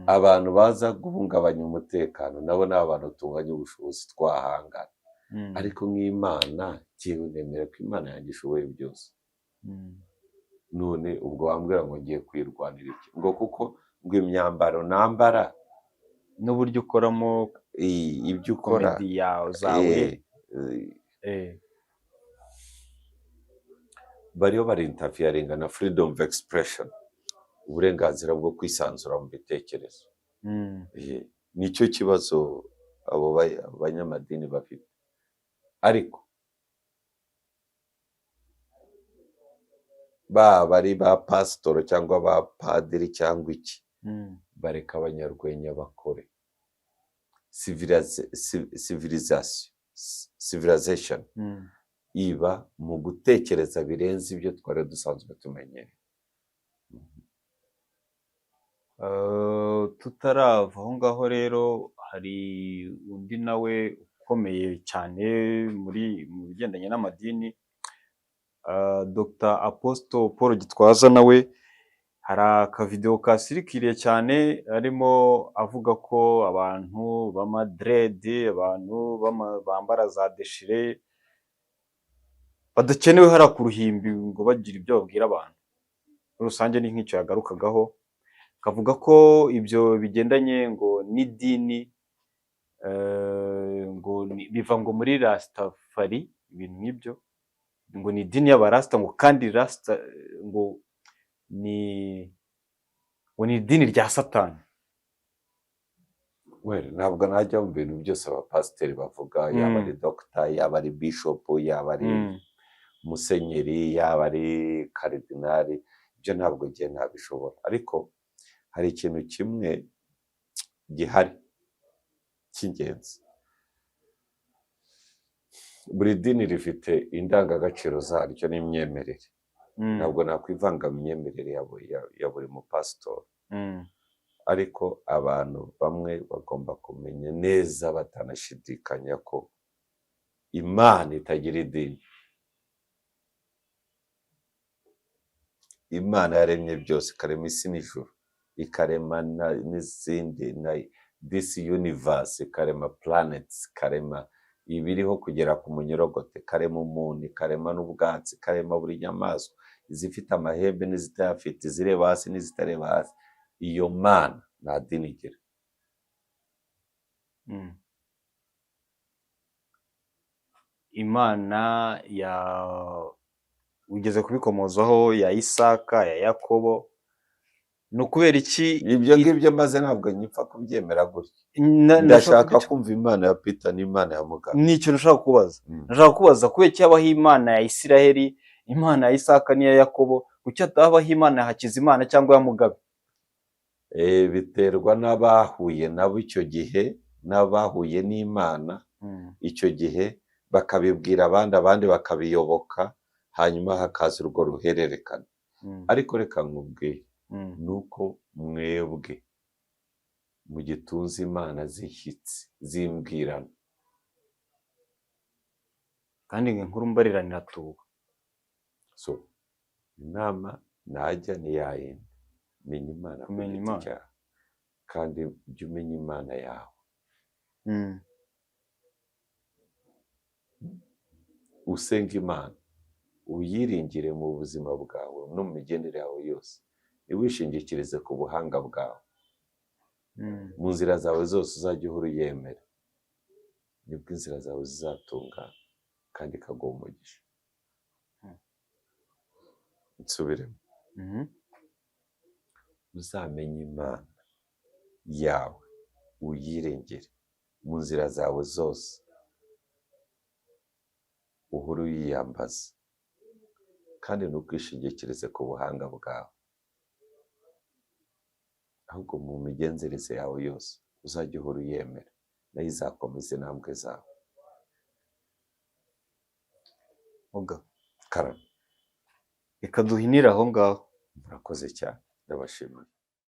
S2: Abantu baza guhungabanya umutekano nabo ni abantu tunganya ubushobozi, twahangana. Ariko nk'Imana, jyewe nemera ko Imana yanjye ishoboye byose. None ubwo wambwira ngo ngiye kwirwanira iki? Ngo kuko ngo imyambaro nambara
S1: n'uburyo ukoramo
S2: ibyo ukora
S1: komedi zawe,
S2: bariho bari interfering na freedom of expression, uburenganzira bwo kwisanzura mu bitekerezo. Nicyo kibazo abo banyamadini bafite. Ariko baba ari ba pasitoro cyangwa ba padiri cyangwa iki, bareka abanyarwenya bakore. Civilization iba mu gutekereza birenze ibyo twari dusanzwe tumenyereye.
S1: Tutarava aho ngaho rero, hari undi nawe ukomeye cyane mu bigendanye n'amadini, Dr. Apostle Paul Gitwaza. Nawe hari akavideo kasirikiriye cyane, arimo avuga ko abantu b'amadrede, abantu bambara za deshire badakenewe hariya ku ruhimbi ngo bagira ibyo babwira abantu. Muri rusange ni nk'icyo yagarukagaho, akavuga ko ibyo bigendanye ngo n'idini, ngo biva ngo muri Rastafari, ibintu nk'ibyo, ngo ni idini y'abarasta, ngo kandi rasta ngo ni idini rya Satani.
S2: Ntabwo najya mu bintu byose abapasiteri bavuga, yaba ari dogita, yaba ari bishopu, yaba ari musenyeri, yaba ari karidinari, ibyo ntabwo ngiye ntabishobora. Ariko hari ikintu kimwe gihari cy'ingenzi. Buri dini rifite indangagaciro zaryo n'imyemerere. Ntabwo nakwivanga mu myemerere ya buri mupasitori. Ariko abantu bamwe bagomba kumenya neza batanashidikanya ko Imana itagira idini. Imana yaremye byose, ikarema isi n'ijuru, ikarema n'izindi this universe, ikarema planets, ikarema ibiriho kugera ku munyorogote, ikarema umuntu, ikarema n'ubwatsi, ikarema buri nyamaswa, izifite amahembe n'izitayafite, izireba hasi n'izitareba hasi. Iyo Mana nta dini igira.
S1: Imana ugeze kubikomozaho ya Isaka, ya Yakobo, ni ukubera iki?
S2: Ibyo ngibyo maze ntabwo nyipfa kubyemera gutya. Ndashaka kumva Imana ya Peter n'Imana ya Mugabe.
S1: Nicyo nashaka kubaza. Nashaka kubaza kubera iki habaho Imana ya Isiraheli, Imana ya Isaka n'iya Yakobo, kuki hatabaho Imana ya Hakizimana cyangwa ya Mugabe?
S2: Biterwa n'abahuye nabo icyo gihe, n'abahuye n'Imana icyo gihe, bakabibwira abandi bakabiyoboka, hanyuma hakaza urwo ruhererekane. Ariko reka nkubwire, nuko mwebwe mugitunze Imana zishyitsi zimbwirana,
S1: kandi inkuru mbariranira tuba.
S2: So inama najya ni yayindi, menya Imana ku giti cyawe, kandi ujye umenya Imana yawe. Usenga Imana, uyiringire mu buzima bwawe no mu migendere yawe yose, ntiwishingikirize ku buhanga bwawe. Mu nzira zawe zose uzajya uhora uyemera, nibwo inzira zawe zizatungana kandi ikaguha umugisha. Nsubiremo. Uzamenye Imana yawe, uyiringire mu nzira zawe zose, uhora uyiyambaza, kandi ntukishingikirize ku buhanga bwawe, ahubwo mu migenzereze yawe yose uzajya uhora uyemera, nayo izakomeza intambwe zawe.
S1: Karame, reka duhinire aho ngaho.
S2: Murakoze cyane, ndabashimiye.